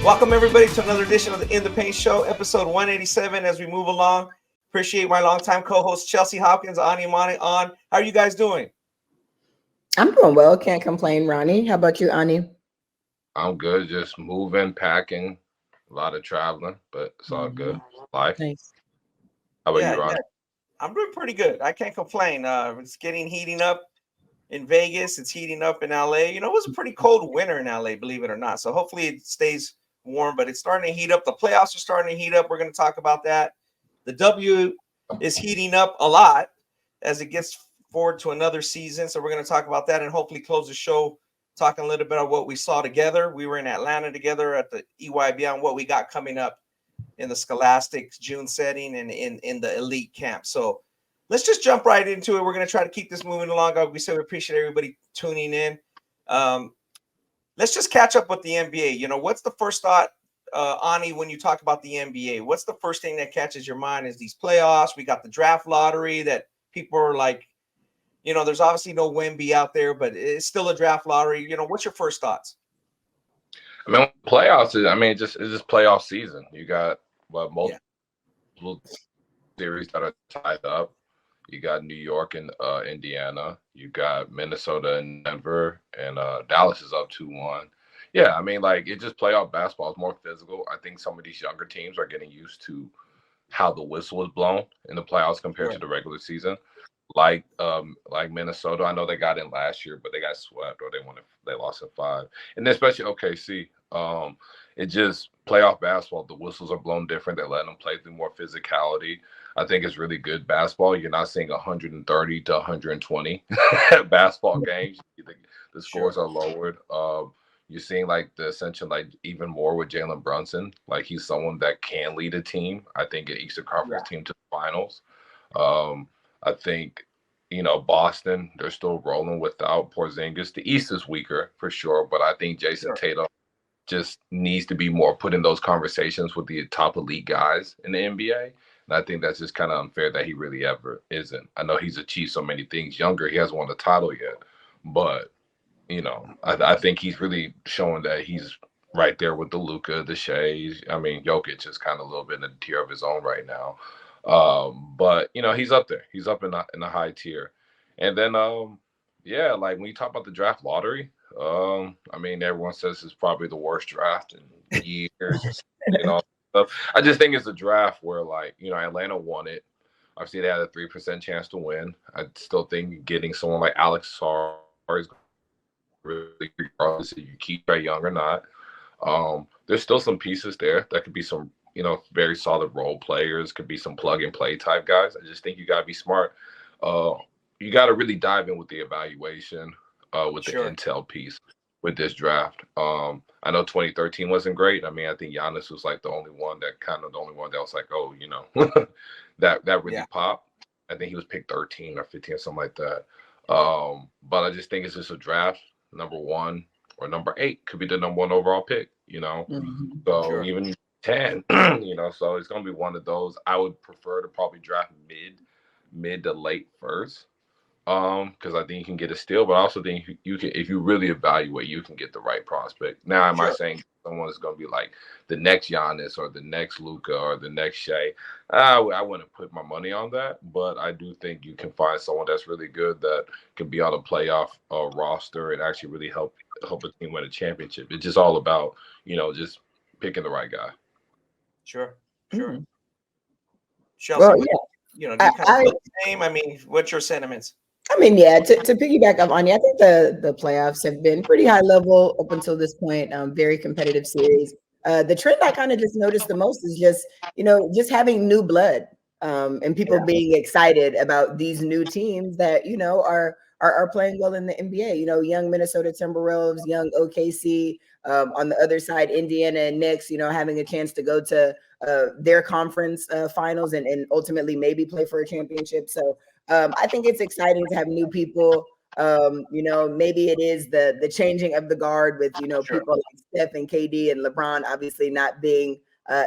Welcome everybody to another edition of the In the Paint Show, episode 187. As we move along, appreciate my longtime co-host Chelsea Hopkins, Ani Umana on. How are you guys doing? I'm doing well. Can't complain, Ronnie. How about you, Ani? I'm good. Just moving, packing, a lot of traveling, but it's all good. Life. Nice. How about you, Ron? I'm doing pretty good. I can't complain. It's heating up in Vegas. It's heating up in LA. You know, it was a pretty cold winter in LA, believe it or not. So hopefully it stays warm, but it's starting to heat up. The playoffs are starting to heat up. We're going to talk about that. The W is heating up a lot as it gets forward to another season. So we're going to talk about that and hopefully close the show talking a little bit about what we saw together. We were in Atlanta together at the EYB on what we got coming up in the Scholastic June setting and in the elite camp. So let's just jump right into it. We're going to try to keep this moving along. We said we appreciate everybody tuning in. Let's just catch up with the NBA. You know, what's the first thought, Ani, when you talk about the NBA? What's the first thing that catches your mind is these playoffs? We got the draft lottery that people are like, you know, there's obviously no WNBA out there, but it's still a draft lottery. You know, what's your first thoughts? I mean, playoffs. It's just playoff season. You got multiple series that are tied up. You got New York and Indiana. You got Minnesota and Denver, and Dallas is up 2-1. Yeah, I mean, like, it's just playoff basketball. It's more physical. I think some of these younger teams are getting used to how the whistle is blown in the playoffs compared to the regular season. Like Minnesota, I know they got in last year, but they got swept or they lost in 5. And especially OKC. It just playoff basketball, the whistles are blown different. They let them play through more physicality. I think it's really good basketball. You're not seeing 130 to 120 basketball games. The scores are lowered. You're seeing like the ascension, like even more with Jalen Brunson. Like he's someone that can lead a team. I think an Eastern Conference team to the finals. I think, you know, Boston, they're still rolling without Porzingis. The East is weaker for sure, but I think Jason Tatum just needs to be more put in those conversations with the top elite guys in the NBA. And I think that's just kind of unfair that he really ever isn't. I know he's achieved so many things younger. He hasn't won the title yet. But, you know, I think he's really showing that he's right there with the Luka, the Shays. I mean, Jokic is kind of a little bit in a tier of his own right now. But, you know, he's up there. He's up in the high tier. And then, like when you talk about the draft lottery, I mean, everyone says it's probably the worst draft in years. You know, I just think it's a draft where, like, you know, Atlanta won it. Obviously, they had a 3% chance to win. I still think getting someone like Alex Sarr is really, regardless if you keep Trae Young or not. There's still some pieces there that could be some, you know, very solid role players, could be some plug and play type guys. I just think you got to be smart. You got to really dive in with the evaluation, with the intel piece with this draft. I know 2013 wasn't great. I mean, I think Giannis was like the only one that was like, oh, you know, that really popped. I think he was picked 13 or 15 or something like that. But I just think it's just a draft. Number 1 or number 8 could be the number 1 overall pick, you know. So even 10, you know, so it's gonna be one of those. I would prefer to probably draft mid to late first. Because I think you can get a steal, but I also think you can, if you really evaluate, you can get the right prospect. Now, am I saying someone is going to be like the next Giannis or the next Luka or the next Shea? I wouldn't put my money on that, but I do think you can find someone that's really good that can be on a playoff roster and actually really help a team win a championship. It's just all about, you know, just picking the right guy. Sure. Chelsea, Well, you know, do you kind of feel the same? I mean, what's your sentiments? I mean, to piggyback up on you, I think the playoffs have been pretty high level up until this point. Very competitive series. The trend I kind of just noticed the most is just, you know, just having new blood, and people being excited about these new teams that, you know, are playing well in the NBA. You know, young Minnesota Timberwolves, young OKC, on the other side, Indiana and Knicks, you know, having a chance to go to their conference finals and ultimately maybe play for a championship. So I think it's exciting to have new people. You know, maybe it is the changing of the guard with, you know, people like Steph and KD and LeBron obviously not being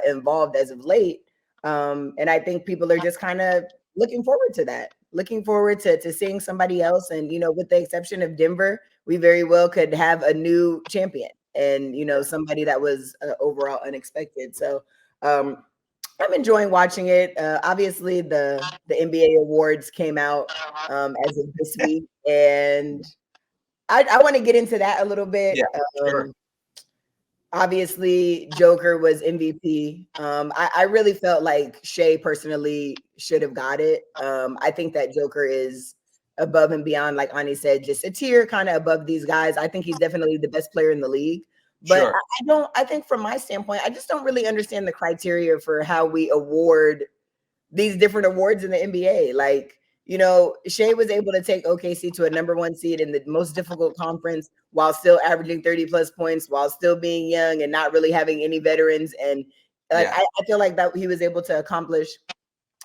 involved as of late. And I think people are just kind of looking forward to that, looking forward to seeing somebody else. And, you know, with the exception of Denver, we very well could have a new champion. and somebody that was overall unexpected. So I'm enjoying watching it. Obviously, the NBA awards came out as of this week, and I want to get into that a little bit. Yeah, sure. Obviously, Joker was MVP. I really felt like Shea personally should have got it. I think that Joker is above and beyond, like Ani said, just a tier kind of above these guys. I think he's definitely the best player in the league. But Sure. I think from my standpoint, I just don't really understand the criteria for how we award these different awards in the NBA. Like, Shea was able to take OKC to a #1 seed in the most difficult conference while still averaging 30 plus points, while still being young and not really having any veterans. And like, Yeah. I feel like that he was able to accomplish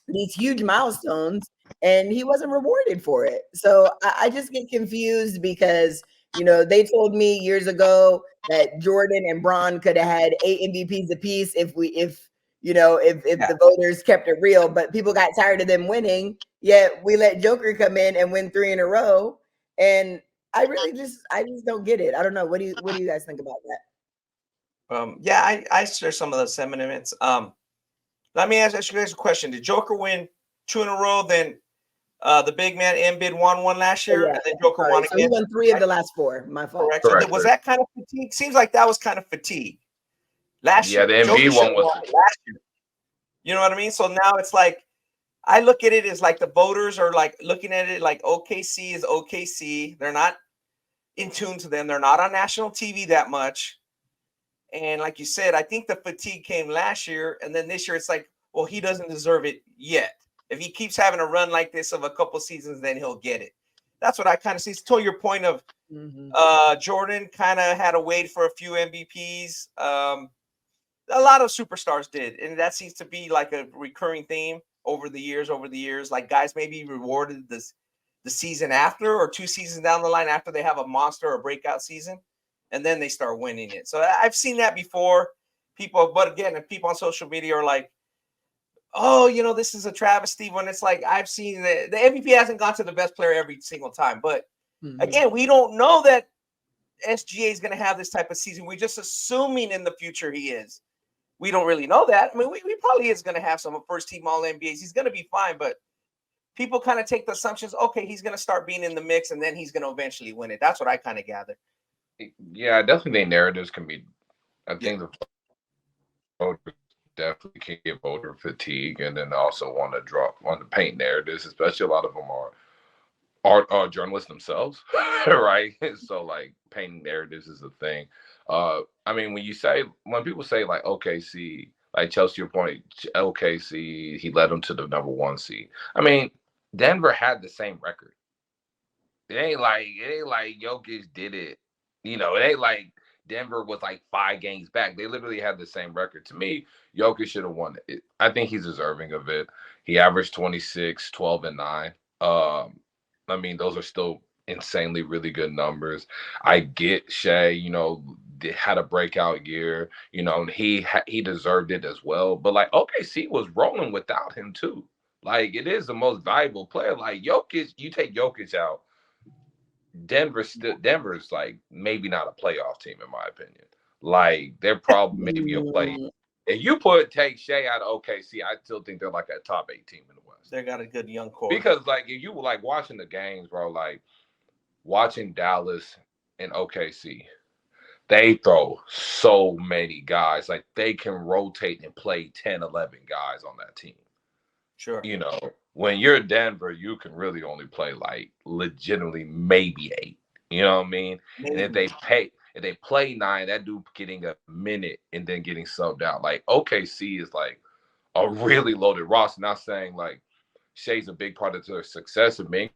these huge milestones and he wasn't rewarded for it. So I just get confused because, they told me years ago that Jordan and Bron could have had 8 MVPs apiece if the voters kept it real, but people got tired of them winning. Yet we let Joker come in and win 3 in a row. And I just don't get it. I don't know. What do you guys think about that? Yeah, I share some of those sentiments. Let me ask you guys a question. Did Joker win 2 in a row? Then the big man Embiid won one last year, and then Joker won So he again. won 3 of the last 4. My fault. Correct. So was that kind of fatigue? Seems like that was kind of fatigue last year. Yeah, the Joker MB one was last year. You know what I mean? So now it's like I look at it as like the voters are like looking at it like OKC is OKC. They're not in tune to them. They're not on national TV that much. And like you said, I think the fatigue came last year, and then this year it's like, well, he doesn't deserve it yet. If he keeps having a run like this of a couple seasons, then he'll get it. That's what I kind of see. To your point of Jordan kind of had to wait for a few MVPs. A lot of superstars did, and that seems to be like a recurring theme over the years. Like guys maybe rewarded the season after or 2 seasons down the line after they have a monster or breakout season, and then they start winning it. So I've seen that before. But again, if people on social media are like, oh, this is a travesty, when it's like I've seen the MVP hasn't gone to the best player every single time. But again, we don't know that SGA is going to have this type of season. We're just assuming in the future he is. We don't really know that. I mean, we probably is going to have some first team All NBAs. He's going to be fine, but people kind of take the assumptions, okay, he's going to start being in the mix and then he's going to eventually win it. That's what I kind of gather. Yeah, I definitely think narratives can be, I think the voters definitely can get voter fatigue and then also want to paint narratives, especially a lot of them are journalists themselves, right? So like painting narratives is a thing. I mean, when people say like OKC, like Chelsea, your point, OKC, he led them to the #1 seed. I mean, Denver had the same record. It ain't like Jokic did it. It ain't like Denver was like 5 games back. They literally had the same record. To me, Jokic should have won it. I think he's deserving of it. He averaged 26, 12, and 9. I mean, those are still insanely really good numbers. I get Shea, had a breakout year, and he deserved it as well. But like OKC was rolling without him too. Like it is the most valuable player. Like Jokic, you take Jokic out, Denver's like maybe not a playoff team in my opinion. Like they're probably maybe a play. If you take Shea out of OKC, I still think they're like a top 8 team in the West. They got a good young core. Because like if you were like watching the games, bro, like watching Dallas and OKC, they throw so many guys. Like they can rotate and play 10, 11 guys on that team. Sure. When you're Denver, you can really only play like legitimately maybe 8. You know what I mean? Maybe. And if they play 9, that dude getting a minute and then getting subbed out. Like OKC is like a really loaded roster. Not saying like Shea's a big part of their success of being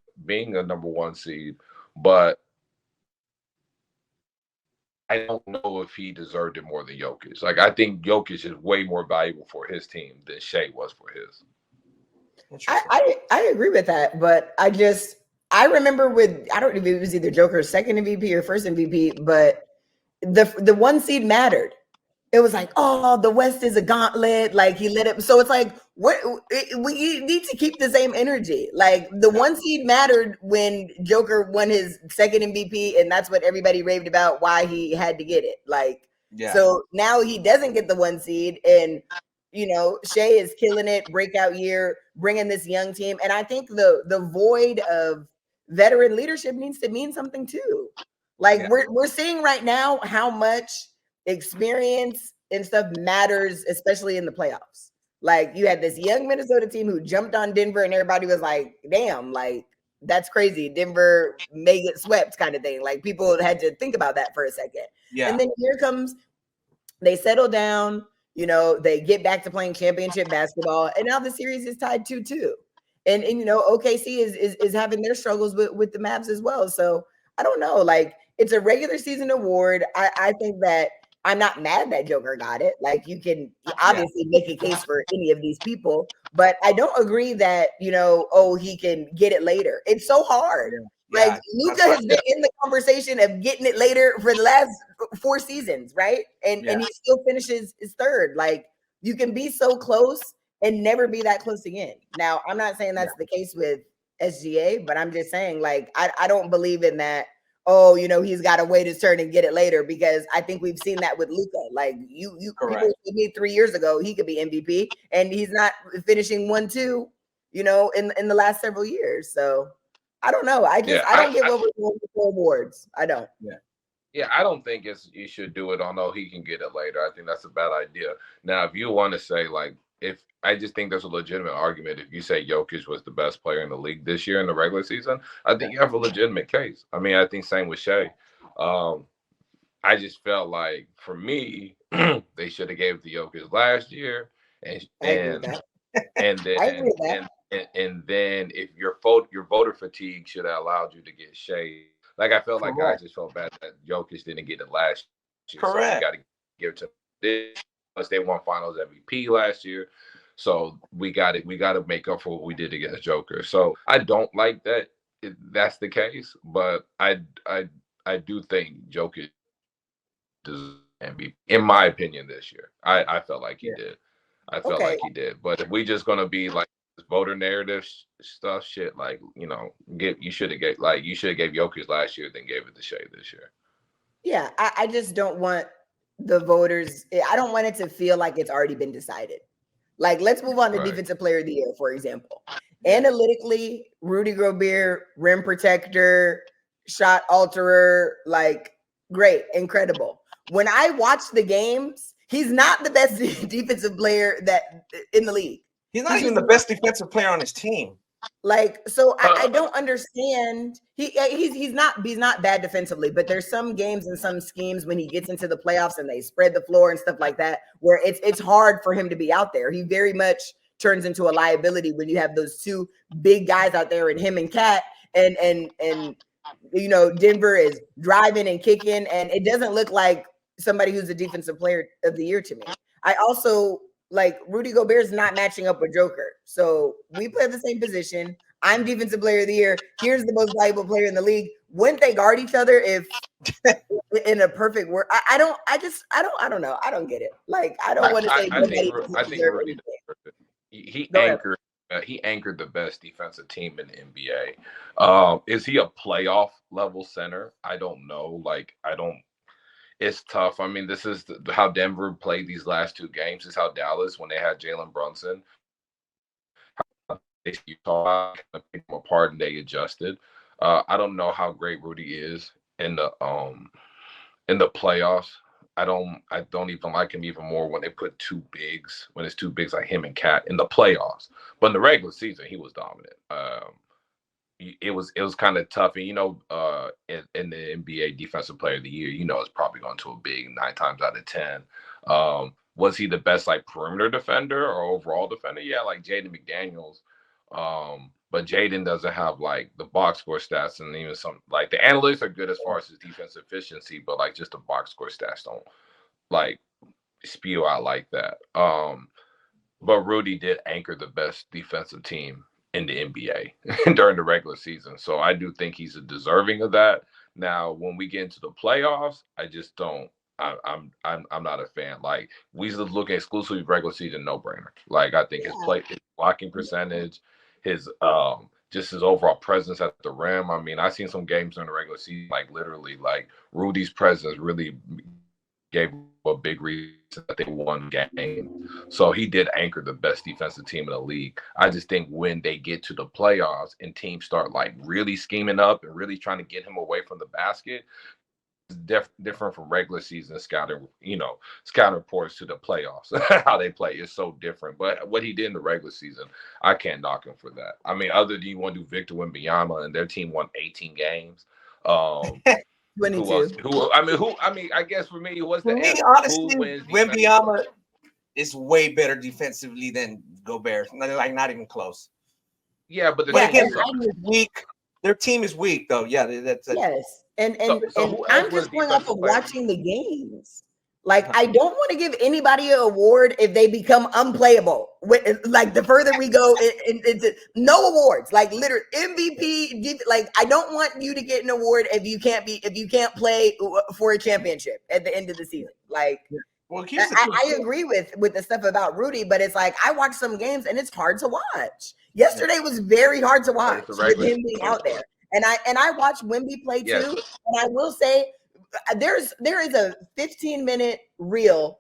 a #1 seed, but I don't know if he deserved it more than Jokic. Like I think Jokic is way more valuable for his team than Shea was for his. I agree with that, but I remember I don't know if it was either Joker's second MVP or first MVP, but the 1 seed mattered. it was like, oh, the West is a gauntlet. Like he lit it. So it's like, we need to keep the same energy. Like the one seed mattered when Joker won his second MVP, and that's what everybody raved about why he had to get it. Like, so now he doesn't get the one seed, and Shea is killing it, breakout year, bringing this young team, and I think the void of veteran leadership needs to mean something too. Like we're seeing right now how much experience and stuff matters, especially in the playoffs. Like you had this young Minnesota team who jumped on Denver, and everybody was like, "Damn, like that's crazy. Denver may get swept," kind of thing. Like people had to think about that for a second. Yeah. And then here comes, they settle down. They get back to playing championship basketball, and now the series is tied 2-2. And OKC is having their struggles with the Mavs as well. So I don't know. Like it's a regular season award. I think that I'm not mad that Joker got it. Like you can obviously make a case for any of these people, but I don't agree that, he can get it later. It's so hard. Like Luka has been in the conversation of getting it later for the last 4 seasons, right? And he still finishes his third. Like you can be so close and never be that close again. Now, I'm not saying that's the case with SGA, but I'm just saying, like, I don't believe in that. Oh, he's got to wait his turn and get it later, because I think we've seen that with Luka. Like you people told me 3 years ago he could be MVP, and he's not finishing 1-2, in the last several years. So I don't know. I don't give over awards. I don't. Yeah, I don't think you should do it on, oh, he can get it later. I think that's a bad idea. Now, if you want to say, like, I just think there's a legitimate argument if you say Jokic was the best player in the league this year in the regular season, I think you have a legitimate case. I mean, I think same with Shea. I just felt like, for me, they should have gave it to Jokic last year, and then if your voter fatigue should have allowed you to get Shea. Like I felt like I just felt bad that Jokic didn't get it last year. Correct. So we got to give it to this. Plus, they won Finals MVP last year, so we got to make up for what we did against Joker. So I don't like that that's the case, but I do think Joker deserves MVP, in my opinion, this year. I felt like he did. I felt like he did. But if we just gonna be like this voter narrative stuff, shit, like you should have gave Jokic last year, then gave it to Shea this year. Yeah, I just don't want the voters. I don't want it to feel like it's already been decided. Like, let's move on to Defensive Player of the Year, for example. Analytically, Rudy Gobert, rim protector, shot alterer, like great, incredible. When I watch the games, he's not the best defensive player that in the league. He's not even the best defensive player on his team. Like, so I don't understand. He's not bad defensively, but there's some games and some schemes when he gets into the playoffs and they spread the floor and stuff like that, where it's hard for him to be out there. He very much turns into a liability when you have those two big guys out there, and him and Cat, and Denver is driving and kicking, and it doesn't look like somebody who's a defensive player of the year to me. I also like Rudy Gobert is not matching up with Joker. So we play the same position. I'm defensive player of the year. Here's the most valuable player in the league. Wouldn't they guard each other if in a perfect world? I don't know. I don't get it. Like, I don't want to say I think Rudy, he anchored the best defensive team in the NBA. Is he a playoff level center? I don't know. It's tough. I mean, this is how Denver played these last 2 games. This is how Dallas, when they had Jalen Brunson, they picked them apart and they adjusted. I don't know how great Rudy is in the playoffs. I don't even like him even more when they put 2 bigs, when it's 2 bigs like him and Cat in the playoffs. But in the regular season, he was dominant. It was kind of tough, and in the NBA Defensive Player of the Year, it's probably going to a big 9 times out of 10. Was he the best perimeter defender or overall defender? Yeah, like Jaden McDaniels, but Jaden doesn't have the box score stats, and even some the analytics are good as far as his defensive efficiency, but just the box score stats don't spew out like that. But Rudy did anchor the best defensive team in the NBA during the regular season. So I do think he's deserving of that. Now, when we get into the playoffs, I just don't I'm not a fan. Like we just look at exclusively regular season, no brainer. Like I think his blocking percentage, his just his overall presence at the rim. I mean, I've seen some games in the regular season, like literally, like Rudy's presence really gave a big reason that they won game. So he did anchor the best defensive team in the league. I just think when they get to the playoffs and teams start like really scheming up and really trying to get him away from the basket, different from regular season scouting, scouting reports to the playoffs. How they play is so different. But what he did in the regular season, I can't knock him for that. I mean, other than you want to do Victor Wembanyama and their team won 18 games. 22. Who else? I guess for me, what's the Me, F? honestly, Who wins Wembanyama is way better defensively than Gobert. Like not even close. Yeah, but But again, their team is weak. Their team is weak, though. Yeah, that's yes. And who I'm else just wins going off defensive of player? watching the games. Like, I don't want to give anybody an award if they become unplayable. Like, the further we go, it's no awards. Like, literally MVP. Like, I don't want you to get an award if you can't play for a championship at the end of the season. Like, well, I agree with the stuff about Rudy, but it's like I watch some games and it's hard to watch. Yesterday was very hard to watch with him being out there. And I watched Wemby play too. And I will say there is a 15-minute reel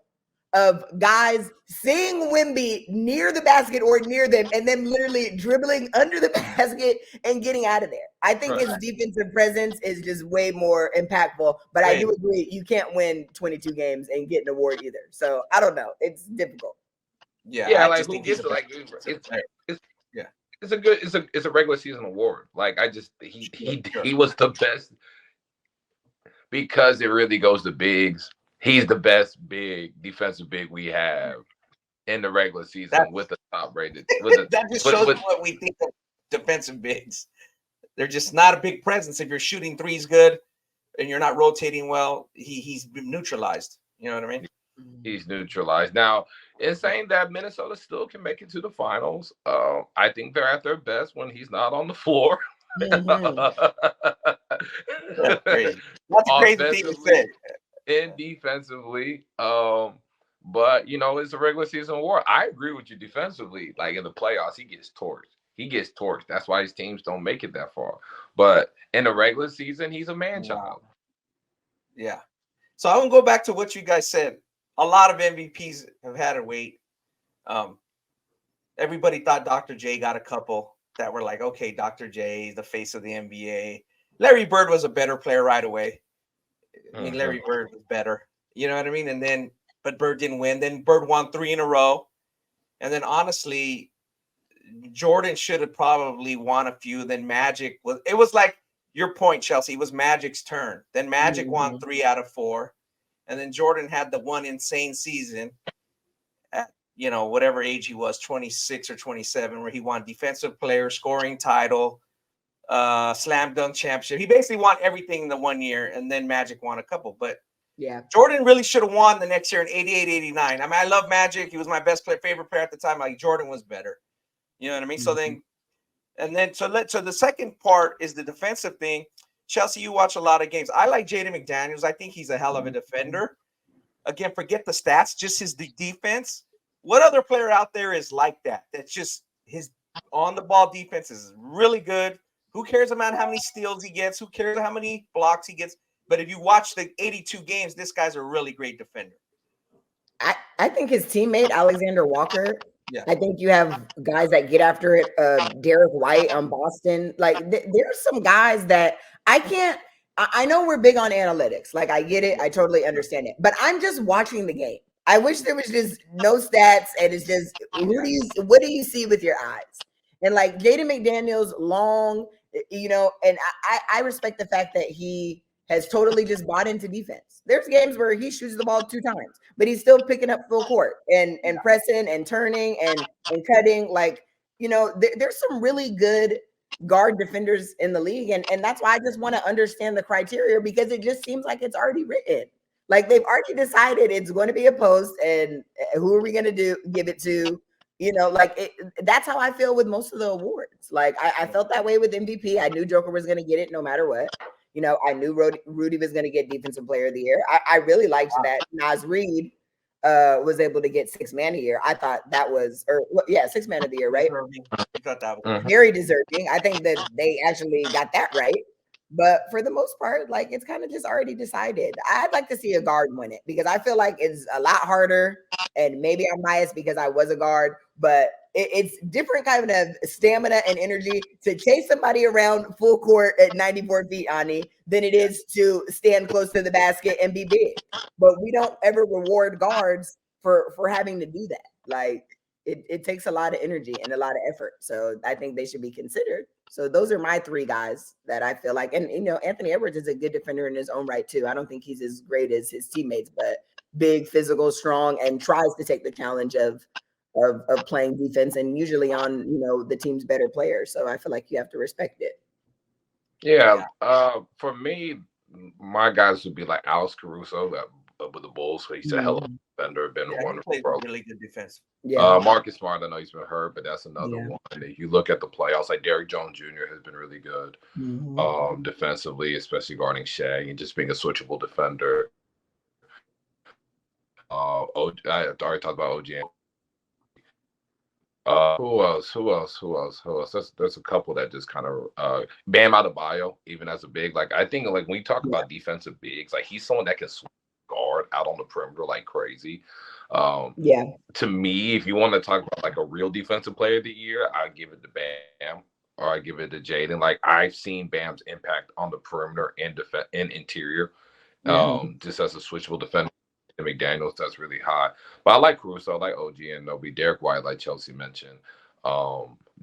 of guys seeing Wemby near the basket or near them and then literally dribbling under the basket and getting out of there. I think his defensive presence is just way more impactful, but I do agree you can't win 22 games and get an award either. So I don't know. It's difficult. Yeah, like who gets it? Like it's a regular season award. Like he was the best because it really goes to bigs. He's the best defensive big we have in the regular season with the top rated. That just shows what we think of defensive bigs. They're just not a big presence. If you're shooting threes good and you're not rotating well, he's been neutralized. You know what I mean? He's neutralized. Now, in saying that, Minnesota still can make it to the finals. I think they're at their best when he's not on the floor. That's crazy. That's a crazy thing to say. And defensively, but it's a regular season award. I agree with you defensively. Like in the playoffs, he gets torched. That's why his teams don't make it that far. But in the regular season, he's a man child. Yeah. So I want to go back to what you guys said. A lot of MVPs have had to wait. Everybody thought Dr. J got a couple that were like, okay, Dr. J is the face of the NBA. Larry Bird was a better player right away. I mean, Larry Bird was better. You know what I mean? But Bird didn't win. Then Bird won 3 in a row. And then honestly, Jordan should have probably won a few. Then Magic it was like your point, Chelsea. It was Magic's turn. Then Magic won 3 out of 4. And then Jordan had the one insane season at, whatever age he was, 26 or 27, where he won defensive player, scoring title, slam dunk championship. He basically won everything in the 1 year, and then Magic won a couple. But yeah, Jordan really should have won the next year in 88, 89. I mean, I love Magic. He was my favorite player at the time. Like Jordan was better. You know what I mean? So the second part is the defensive thing. Chelsea, you watch a lot of games. I like Jaden McDaniels. I think he's a hell of a defender. Again, forget the stats, just his defense. What other player out there is like that? That's just his on-the-ball defense is really good. Who cares about how many steals he gets? Who cares how many blocks he gets? But if you watch the 82 games, this guy's a really great defender. I think his teammate, Alexander Walker, I think you have guys that get after it. Derek White on Boston. Like, there's some guys that I know we're big on analytics. Like, I get it. I totally understand it. But I'm just watching the game. I wish there was just no stats and it's just, what do you see with your eyes? And like Jaden McDaniels, long, and I respect the fact that he has totally just bought into defense. There's games where he shoots the ball 2 times, but he's still picking up full court and pressing and turning and cutting. Like, there's some really good guard defenders in the league. And that's why I just want to understand the criteria, because it just seems like it's already written. Like they've already decided it's going to be a post and who are we going to give it to? That's how I feel with most of the awards. Like I felt that way with MVP. I knew Joker was going to get it no matter what. You know, I knew Rudy was going to get Defensive Player of the Year. I really liked that Naz Reid was able to get Sixth Man of the Year. I thought that was, Sixth Man of the Year, right? You thought that was Very deserving. I think that they actually got that right. But for the most part, like it's kind of just already decided. I'd like to see a guard win it because I feel like it's a lot harder. And maybe I'm biased because I was a guard, but it's different kind of stamina and energy to chase somebody around full court at 94 feet, Ani, than it is to stand close to the basket and be big. But we don't ever reward guards for having to do that. Like it takes a lot of energy and a lot of effort. So I think they should be considered. So those are my three guys that I feel like, and you know, Anthony Edwards is a good defender in his own right too. I don't think he's as great as his teammates, but big, physical, strong, and tries to take the challenge of playing defense and usually on, you know, the team's better players. So I feel like you have to respect it. Yeah. For me, my guys would be like Alex Caruso with the Bulls. So he's a hell of a defender, been wonderful. He plays really good defense. Marcus Smart, I know he's been hurt, but that's another one. If you look at the playoffs, like Derrick Jones Jr. has been really good defensively, especially guarding Shaq and just being a switchable defender. I already talked about OG. Who else? There's a couple that just kind of Bam Adebayo, even as a big. Like I think like when we talk about defensive bigs, like he's someone that can guard out on the perimeter like crazy. To me, if you want to talk about like a real defensive player of the year, I give it to Bam or I give it to Jaden. Like I've seen Bam's impact on the perimeter and interior, just as a switchable defender. McDaniels, that's really high. But I like Caruso, I like OG and Nobi, Derek White, like Chelsea mentioned.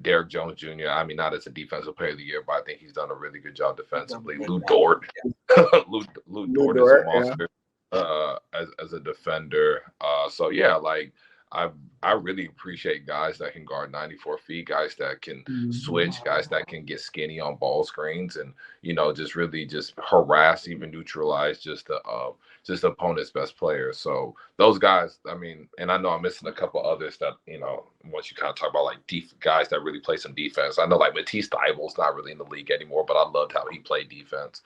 Derrick Jones Jr., I mean, not as a defensive player of the year, but I think he's done a really good job defensively. Lou Dort. Lou Dort is a monster as a defender. So, yeah, like, I really appreciate guys that can guard 94 feet, guys that can switch, guys that can get skinny on ball screens and, you know, just really just harass, even neutralize just the opponent's best players. So those guys, I mean, and I know I'm missing a couple others that, you know, once you kind of talk about like guys that really play some defense. I know like Matisse Thybulle's not really in the league anymore, but I loved how he played defense.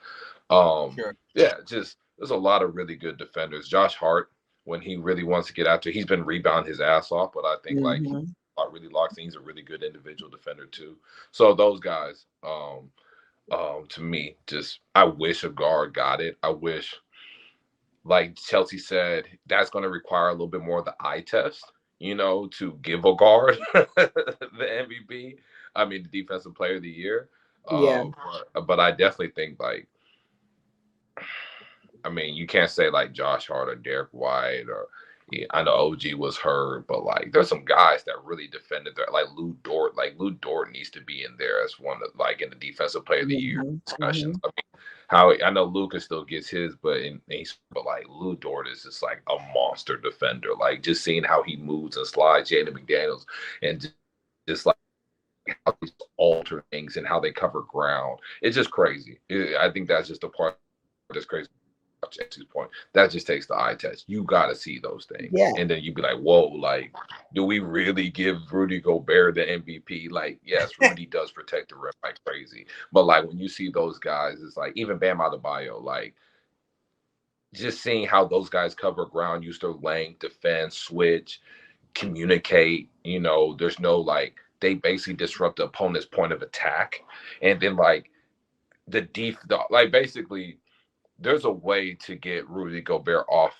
Yeah, just there's a lot of really good defenders. Josh Hart, when he really wants to get after, he's been rebounding his ass off, but I think like he's really locked in. He's a really good individual defender too. So those guys, to me, just I wish a guard got it. I wish, like Chelsea said, that's going to require a little bit more of the eye test, you know, to give a guard the MVP. I mean, the defensive player of the year. But I definitely think like, I mean, you can't say like Josh Hart or Derek White or I know OG was hurt, but like there's some guys that really defended there, like Lou Dort. Like Lou Dort needs to be in there as one of like in the defensive player of the year discussions. I mean, how I know Lucas still gets his, but like Lou Dort is just like a monster defender. Like just seeing how he moves and slides, Jaden McDaniels, and just like how they alter things and how they cover ground. It's just crazy. I think that's just a part that's crazy. Jesse's point, that just takes the eye test. You got to see those things, and then you be like, "Whoa! Like, do we really give Rudy Gobert the MVP?" Like, yes, Rudy does protect the rim like crazy, but like when you see those guys, it's like even Bam Adebayo, like just seeing how those guys cover ground, use their length, defend, switch, communicate. You know, there's no like they basically disrupt the opponent's point of attack, and then like like basically. There's a way to get Rudy Gobert off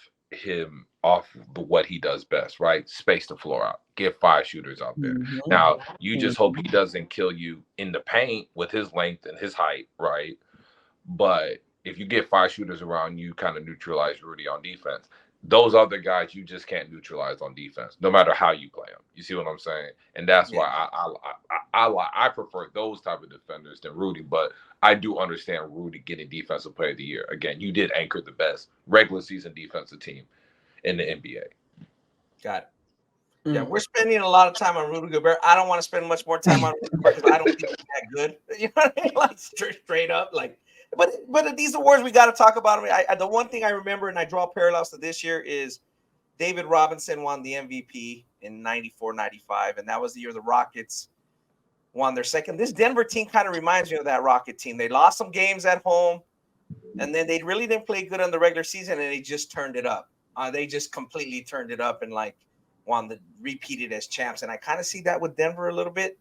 what he does best, right? Space the floor out, get 5 shooters out there. Now, you just hope he doesn't kill you in the paint with his length and his height, right? But if you get 5 shooters around, you kind of neutralize Rudy on defense. Those other guys you just can't neutralize on defense, no matter how you play them. You see what I'm saying? And that's why I prefer those type of defenders than Rudy. But I do understand Rudy getting Defensive Player of the Year. Again, you did anchor the best regular season defensive team in the NBA. Got it. Yeah, we're spending a lot of time on Rudy Gobert. I don't want to spend much more time on Rudy Gobert because I don't think he's that good. You know what I mean? Like straight up, like. But at these awards, we got to talk about them. The one thing I remember, and I draw parallels to this year, is David Robinson won the MVP in 94-95, and that was the year the Rockets won their second. This Denver team kind of reminds me of that Rocket team. They lost some games at home, and then they really didn't play good on the regular season, and they just turned it up. They just completely turned it up and like won the repeated as champs. And I kind of see that with Denver a little bit.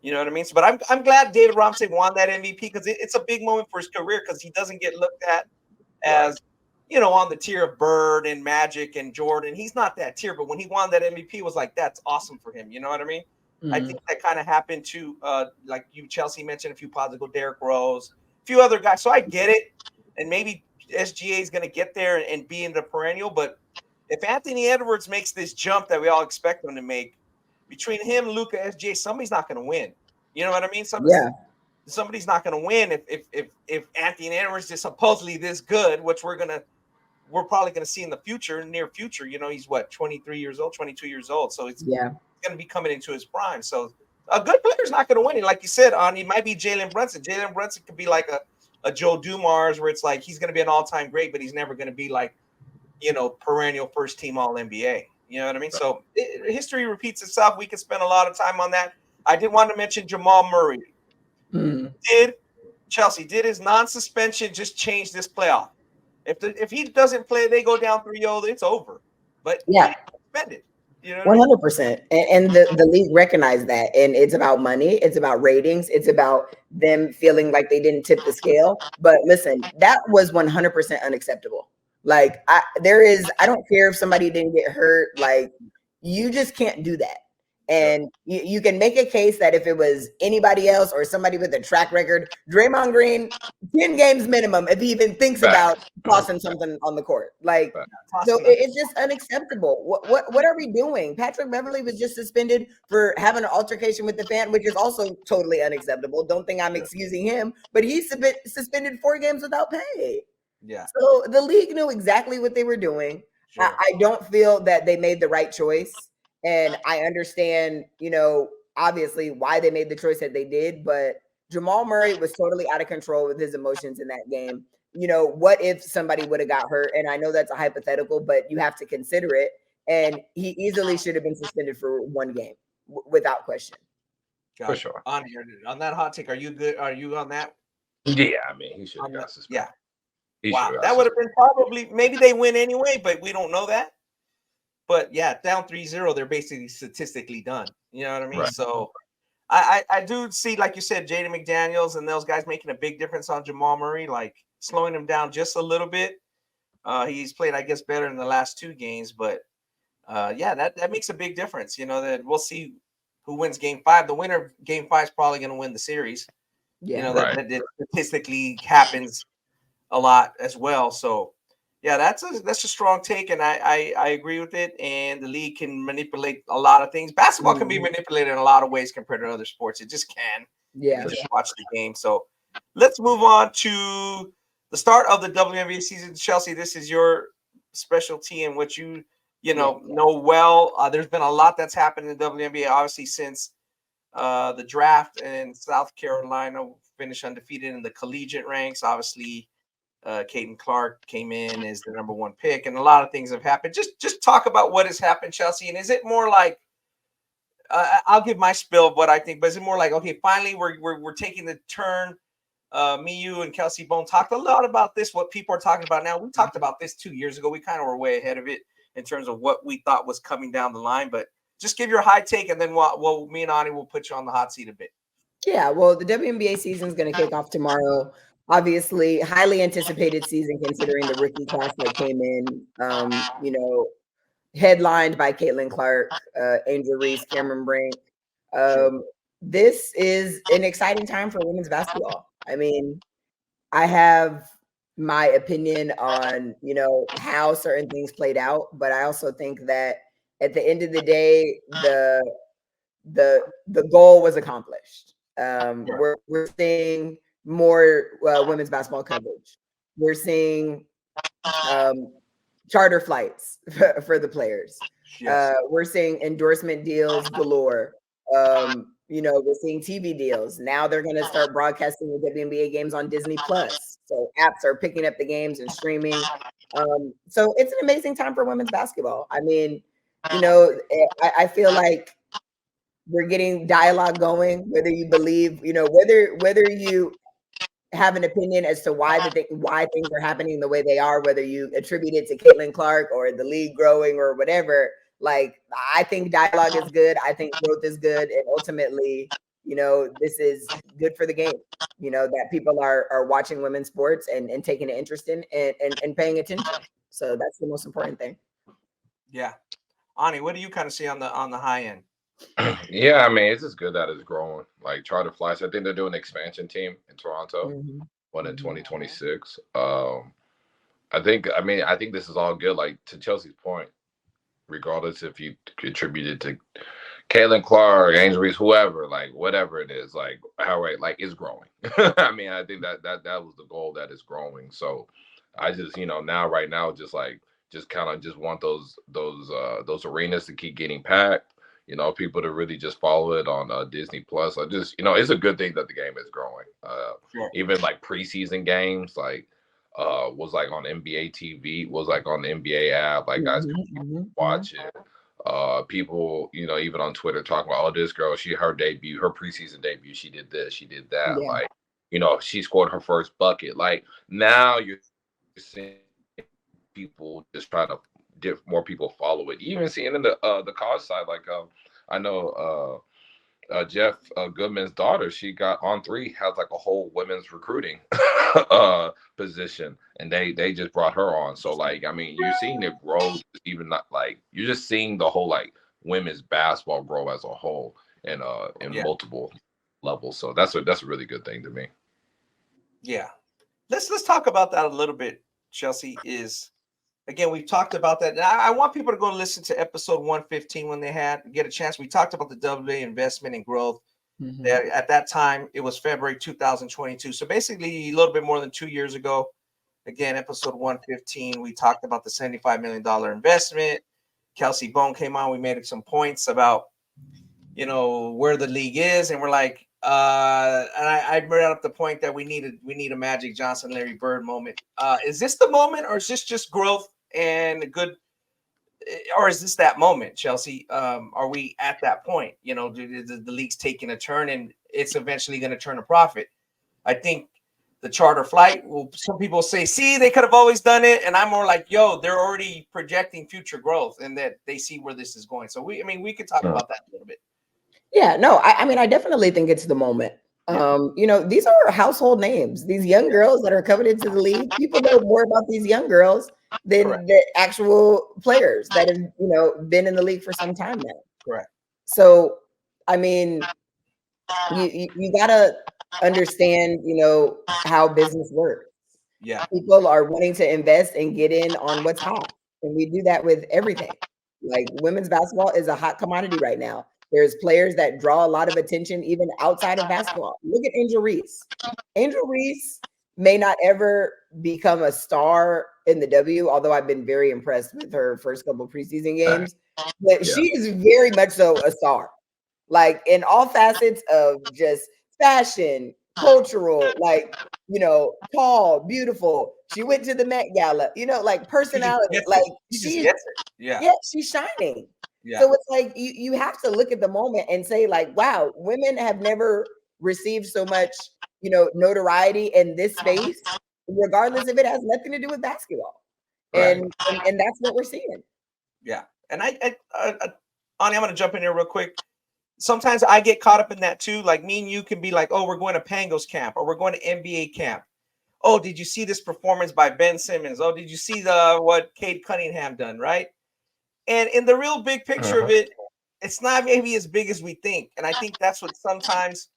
You know what I mean? So, but I'm glad David Robinson won that MVP because it's a big moment for his career because he doesn't get looked at as on the tier of Bird and Magic and Jordan. He's not that tier, but when he won that MVP, it was like that's awesome for him. You know what I mean? Mm-hmm. I think that kind of happened to like you, Chelsea mentioned a few pods ago, Derrick Rose, a few other guys. So I get it, and maybe SGA is going to get there and be in the perennial. But if Anthony Edwards makes this jump that we all expect him to make, between him, Luka, SGA, somebody's not going to win. You know what I mean? Somebody's not going to win if Anthony Edwards is supposedly this good, which we're probably going to see in the near future. He's 23 years old, 22 years old. So it's going to be coming into his prime. So a good player's not going to win. And like you said, he might be Jalen Brunson. Jalen Brunson could be like a Joe Dumars where it's like he's going to be an all-time great, but he's never going to be like, perennial first team All-NBA. You know what I mean? So history repeats itself. We could spend a lot of time on that. I did want to mention Jamal Murray. Did his non-suspension just change this playoff? If he doesn't play, they go down 3-0, it's over. But he's suspended. 100%. And the league recognized that. And it's about money. It's about ratings. It's about them feeling like they didn't tip the scale. But listen, that was 100% unacceptable. Like I don't care if somebody didn't get hurt. Like you just can't do that. And you can make a case that if it was anybody else or somebody with a track record, Draymond Green, 10 games minimum if he even thinks about tossing something on the court. Like, so it's just unacceptable. What are we doing? Patrick Beverley was just suspended for having an altercation with the fan, which is also totally unacceptable. Don't think I'm excusing him, but he's suspended 4 games without pay. Yeah. So the league knew exactly what they were doing. Sure. I don't feel that they made the right choice. And I understand, obviously why they made the choice that they did, but Jamal Murray was totally out of control with his emotions in that game. What if somebody would have got hurt? And I know that's a hypothetical, but you have to consider it. And he easily should have been suspended for 1 game without question. For sure. On that hot take, are you good? Are you on that? Yeah, I mean, he should have got suspended. Yeah. Wow. That would have been probably, maybe they win anyway, but we don't know that. But yeah, down 3-0, they're basically statistically done. You know what I mean? Right. So I do see, like you said, Jaden McDaniels and those guys making a big difference on Jamal Murray, like slowing him down just a little bit. He's played, I guess, better in the last 2 games, but that makes a big difference. That we'll see who wins Game 5. The winner of Game 5 is probably going to win the series. Yeah, that statistically happens a lot as well. So. Yeah, that's a strong take, and I agree with it. And the league can manipulate a lot of things. Basketball can be manipulated in a lot of ways compared to other sports. It just can. Yeah, you just watch the game. So let's move on to the start of the WNBA season. Chelsea, this is your specialty and what you know well. There's been a lot that's happened in the WNBA, obviously, since the draft, and South Carolina finished undefeated in the collegiate ranks. Obviously. Caitlin Clark came in as the number 1 pick, and a lot of things have happened. Just talk about what has happened, Chelsea. And is it more like I'll give my spill of what I think, but is it more like, okay, finally we're taking the turn? Me, you, and Kelsey Bone talked a lot about this. What people are talking about now. We talked about this 2 years ago. We kind of were way ahead of it in terms of what we thought was coming down the line. But just give your high take, and then me and Ani will put you on the hot seat a bit. Yeah, well, the WNBA season is going to kick off tomorrow. Obviously, highly anticipated season considering the rookie class that came in, headlined by Caitlin Clark, Angel Reese, Cameron Brink. This is an exciting time for women's basketball. I mean, I have my opinion on, how certain things played out, but I also think that at the end of the day, the goal was accomplished. We're seeing more women's basketball coverage. We're seeing charter flights for the players. Yes. We're seeing endorsement deals galore. We're seeing TV deals. Now they're going to start broadcasting the WNBA games on Disney Plus. So apps are picking up the games and streaming. So it's an amazing time for women's basketball. I mean, I feel like we're getting dialogue going, whether you believe, whether you have an opinion as to why things are happening the way they are, whether you attribute it to Caitlin Clark or the league growing or whatever. Like, I think dialogue is good. I think growth is good. And ultimately, this is good for the game, that people are watching women's sports and taking an interest in and paying attention. So that's the most important thing. Yeah. Ani, what do you kind of see on the high end? Yeah, I mean, it's just good that it's growing. Like Charter Flights, I think they're doing an expansion team in Toronto, one in 2026. I think this is all good. Like, to Chelsea's point, regardless if you attribute it to Caitlin Clark, Angel Reese, whoever, like whatever it is, like it's growing. I mean, I think that was the goal, that it's growing. So I just, right now, just kind of just want those arenas to keep getting packed. People to really just follow it on Disney Plus. I just, it's a good thing that the game is growing. Sure. Even like preseason games, like was like on NBA TV, was like on the NBA app. Like, guys can watch it. People, even on Twitter talking about, oh, this girl, her preseason debut, she did this, she did that. Yeah. Like, she scored her first bucket. Like, now you're seeing people just trying to get more people follow it. You even seeing in the college side, like I know Jeff Goodman's daughter, she got On3, has like a whole women's recruiting position, and they just brought her on. So, like, I mean, you're seeing it grow, even not like you're just seeing the whole like women's basketball grow as a whole in multiple levels. So that's a really good thing to me. Yeah. Let's talk about that a little bit, Chelsea. Again, we've talked about that. I want people to go listen to episode 115 when they get a chance. We talked about the WNBA investment and growth. At that time, it was February 2022. So basically a little bit more than 2 years ago. Again, episode 115, we talked about the $75 million investment. Kelsey Bone came on. We made some points about, where the league is. And we're like, and I brought up the point that we need a Magic Johnson, Larry Bird moment. Is this the moment, or is this just growth and good, or is this that moment, Chelsea? Are we at that point? The league's taking a turn and it's eventually going to turn a profit. I think the charter flight, some people say, see, they could have always done it. And I'm more like, yo, they're already projecting future growth and that they see where this is going. So we could talk about that a little bit. Yeah, no, I mean, I definitely think it's the moment. These are household names. These young girls that are coming into the league, people know more about these young girls than the actual players that have, been in the league for some time now. Correct. So, I mean, you gotta understand, how business works. Yeah. People are wanting to invest and get in on what's hot. And we do that with everything. Like, women's basketball is a hot commodity right now. There's players that draw a lot of attention even outside of basketball. Look at Angel Reese. Angel Reese may not ever become a star in the W, although I've been very impressed with her first couple of preseason games. But she is very much so a star. Like, in all facets of just fashion, cultural, like, tall, beautiful. She went to the Met Gala, like personality. Like, she's shining. Yeah. So it's like you have to look at the moment and say, like, wow, women have never received so much, notoriety in this space, regardless if it has nothing to do with basketball. Right. And that's what we're seeing. Yeah. And Ani, I'm going to jump in here real quick. Sometimes I get caught up in that too. Like, me and you can be like, oh, we're going to Pangos camp, or we're going to NBA camp. Oh, did you see this performance by Ben Simmons? Oh, did you see what Cade Cunningham done, right? And in the real big picture of it, it's not maybe as big as we think. And I think that's what sometimes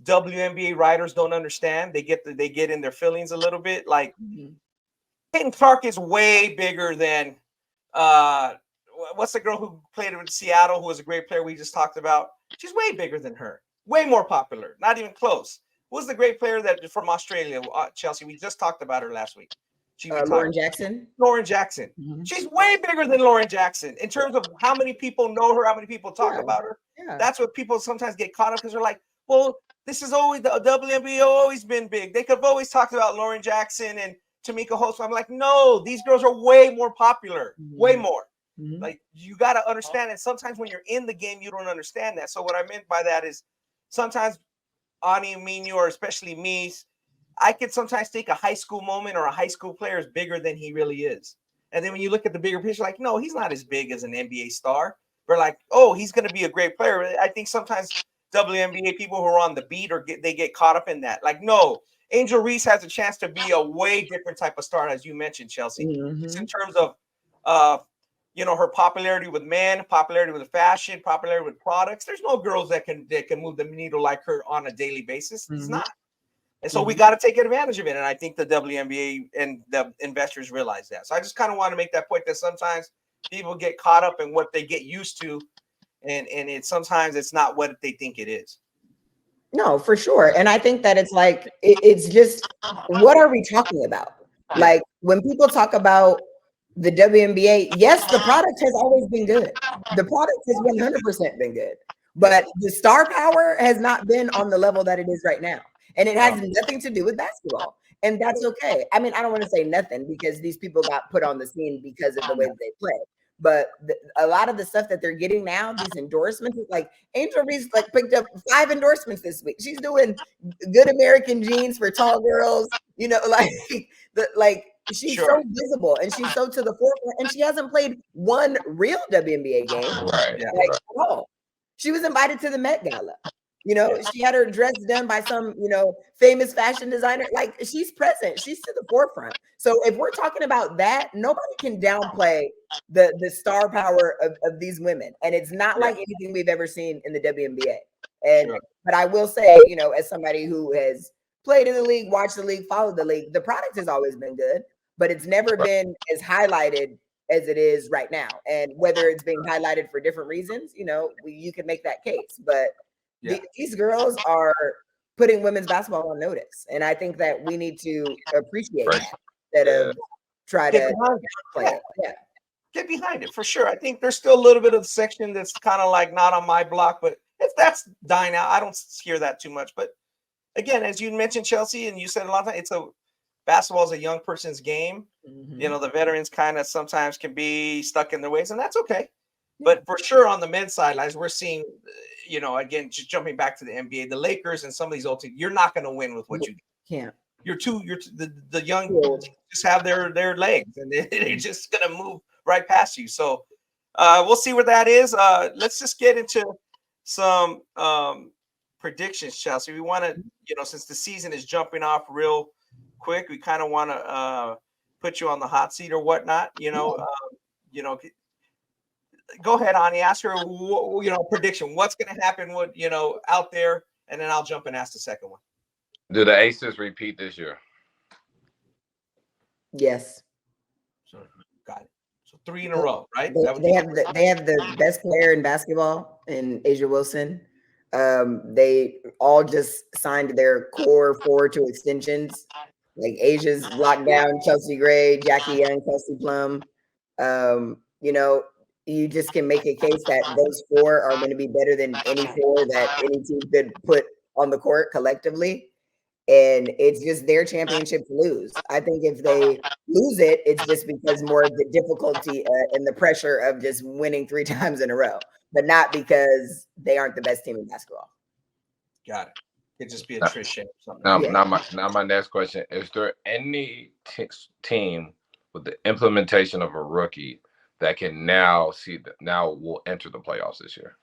WNBA writers don't understand. They get in their feelings a little bit. Like, Caitlin Clark is way bigger than what's the girl who played in Seattle, who was a great player we just talked about? She's way bigger than her. Way more popular. Not even close. Who's the great player that from Australia, Chelsea? We just talked about her last week. Lauren Jackson. Lauren Jackson. She's way bigger than Lauren Jackson in terms of how many people know her, how many people talk about her. Yeah. That's what people sometimes get caught up, because they're like, well, this is always the WNBA always been big. They could have always talked about Lauren Jackson and Tamika Holtz. I'm like, no, these girls are way more popular, way more. Like, you got to understand. And sometimes when you're in the game, you don't understand that. So what I meant by that is sometimes Ani, me, and you, or especially me, I could sometimes think a high school moment or a high school player is bigger than he really is. And then when you look at the bigger picture, like, no, he's not as big as an NBA star. We're like, oh, he's going to be a great player. I think sometimes WNBA people who are on the beat they get caught up in that. Like, no, Angel Reese has a chance to be a way different type of star, as you mentioned, Chelsea. Just in terms of, her popularity with men, popularity with fashion, popularity with products. There's no girls that can move the needle like her on a daily basis. It's not. And so we got to take advantage of it. And I think the WNBA and the investors realize that. So I just kind of want to make that point that sometimes people get caught up in what they get used to. And sometimes it's not what they think it is. No, for sure. And I think that it's like, it's just, what are we talking about? Like when people talk about the WNBA, yes, the product has always been good. The product has 100% been good. But the star power has not been on the level that it is right now. And it has nothing to do with basketball. And that's okay. I mean, I don't want to say nothing because these people got put on the scene because of the way that they play. But a lot of the stuff that they're getting now, these endorsements, like Angel Reese, like picked up 5 endorsements this week. She's doing Good American Jeans for tall girls, she's so visible and she's so to the forefront. And she hasn't played one real WNBA game at all. She was invited to the Met Gala. She had her dress done by some, famous fashion designer. Like she's present. She's to the forefront. So if we're talking about that, nobody can downplay the star power of these women. And it's not like anything we've ever seen in the WNBA. But I will say, as somebody who has played in the league, watched the league, followed the league, the product has always been good, but it's never been as highlighted as it is right now. And whether it's being highlighted for different reasons, you can make that case. But these girls are putting women's basketball on notice. And I think that we need to appreciate that instead of try to play it. Get behind it for sure. I think there's still a little bit of the section that's kind of like not on my block, but if that's dying out, I don't hear that too much. But again, as you mentioned, Chelsea, and you said a lot of times, basketball is a young person's game. The veterans kind of sometimes can be stuck in their ways, and that's okay. But for sure, on the men's sidelines, we're seeing, again, just jumping back to the NBA, the Lakers and some of these old teams, you're not going to win with what you can't. The young just have their legs, and they're just going to move right past you. So we'll see where that is. Let's just get into some predictions, Chelsea. We want to, since the season is jumping off real quick, we kind of want to put you on the hot seat or whatnot. Go ahead, Ani. Ask her, prediction. What's going to happen with, out there, and then I'll jump and ask the second one. Do the Aces repeat this year? Yes. So got it. So 3 in a row, right? They have the best player in basketball in Asia Wilson. They all just signed their core 4 to extensions. Like Asia's locked down, Chelsea Gray, Jackie Young, Kelsey Plum. You just can make a case that those 4 are going to be better than any 4 that any team could put on the court collectively. And it's just their championship to lose. I think if they lose it, it's just because more of the difficulty and the pressure of just winning 3 times in a row, but not because they aren't the best team in basketball. Got it. It'd just be attrition or something. Now my next question, is there any team with the implementation of a rookie that can now will enter the playoffs this year?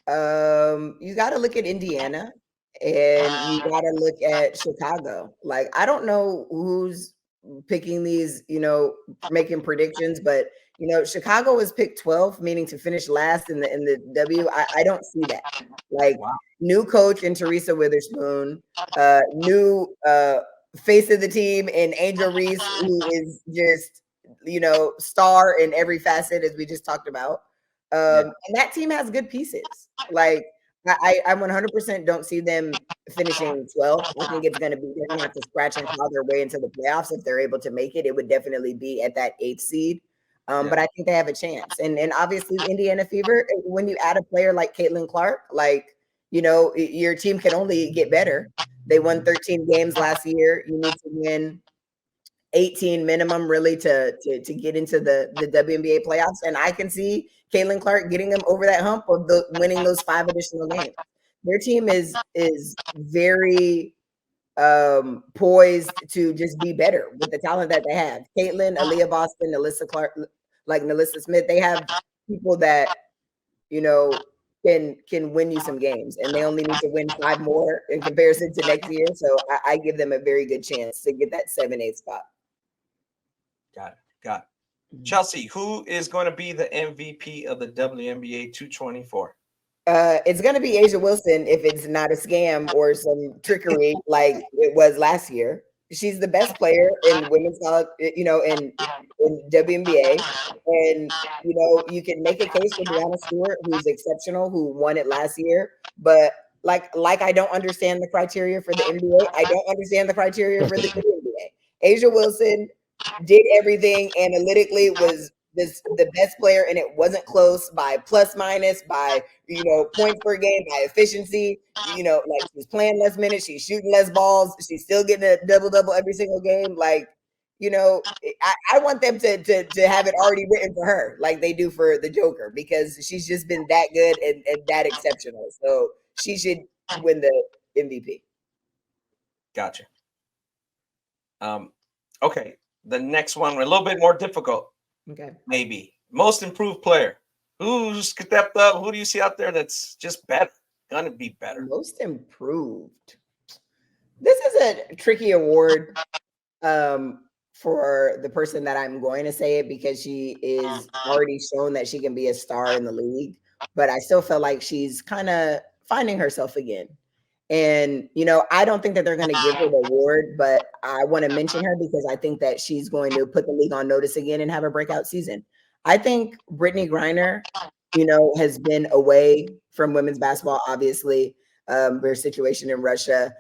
You got to look at Indiana and you got to look at Chicago. Like, I don't know who's picking these, making predictions, but Chicago was picked 12th, meaning to finish last in the W. I don't see that. Like, new coach in Teresa Witherspoon, new face of the team in Angel Reese, who is just star in every facet, as we just talked about. And that team has good pieces. Like, I 100% don't see them finishing 12th. I think it's going to be, they're going to have to scratch and claw their way into the playoffs. If they're able to make it, it would definitely be at that 8th seed. But I think they have a chance. And obviously Indiana Fever, when you add a player like Caitlin Clark, your team can only get better. They won 13 games last year. You need to win 18 minimum really to get into the WNBA playoffs. And I can see Caitlin Clark getting them over that hump of winning those 5 additional games. Their team is very poised to just be better with the talent that they have. Caitlin, Aaliyah Boston, Alyssa Clark, like Nalissa Smith, they have people that, you know, can win you some games, and they only need to win 5 more in comparison to next year. So I give them a very good chance to get that 7-8 spot. Got it. Chelsea, who is going to be the MVP of the WNBA 224? It's going to be Asia Wilson if it's not a scam or some trickery like it was last year. She's the best player in women's college, you know, in WNBA. And, you know, you can make a case for Brianna Stewart, who's exceptional, who won it last year. But like I don't understand the criteria for the NBA. I don't understand the criteria for the WNBA. Asia Wilson did everything analytically, was the best player, and it wasn't close by plus minus, by, you know, points per game, by efficiency. You know, like, she's playing less minutes, she's shooting less balls, she's still getting a double every single game. Like, you know, I want them to have it already written for her, like they do for the Joker, because she's just been that good and that exceptional. So she should win the MVP. Gotcha. Okay, the next one, a little bit more difficult. Okay. Maybe most improved player. Who's stepped up? Who do you see out there that's just better? Gonna be better. Most improved. This is a tricky award for the person that I'm going to say it, because she is already shown that she can be a star in the league, but I still feel like she's kind of finding herself again. And, you know, I don't think that they're going to give her the award, but I want to mention her because I think that she's going to put the league on notice again and have a breakout season. I think Brittany Griner, you know, has been away from women's basketball, obviously, her situation in Russia.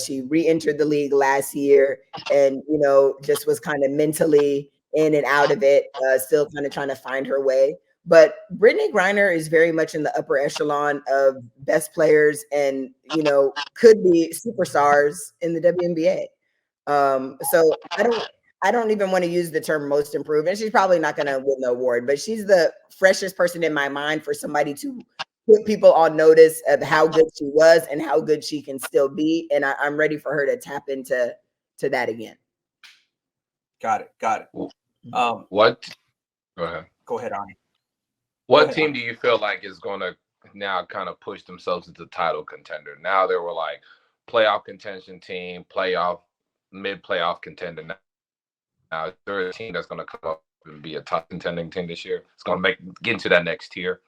She re-entered the league last year and, you know, just was kind of mentally in and out of it, still kind of trying to find her way. But Brittany Griner is very much in the upper echelon of best players and, you know, could be superstars in the WNBA. So I don't even want to use the term most improved, and she's probably not going to win the award, but she's the freshest person in my mind for somebody to put people on notice of how good she was and how good she can still be. And I'm ready for her to tap into that again. Got it. What? Go ahead. Go ahead, Ani. What team do you feel like is going to now kind of push themselves into title contender? Now they were like playoff contention team, mid-playoff contender. Now they're a team that's going to come up and be a top contending team this year. It's going to get into that next tier.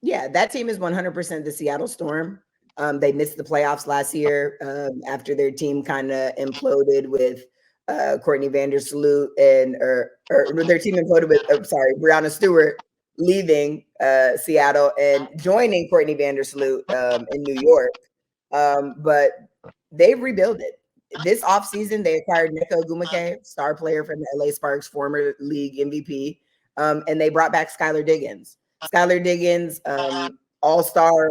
Yeah, that team is 100% the Seattle Storm. They missed the playoffs last year after their team kind of imploded with Courtney Vandersloot or their team imploded with, Brianna Stewart leaving Seattle and joining Courtney Vandersloot in New York. But they've rebuilt it. This offseason, they acquired Nneka Ogwumike, star player from the LA Sparks, former league MVP, and they brought back Skylar Diggins. Skylar Diggins, all-star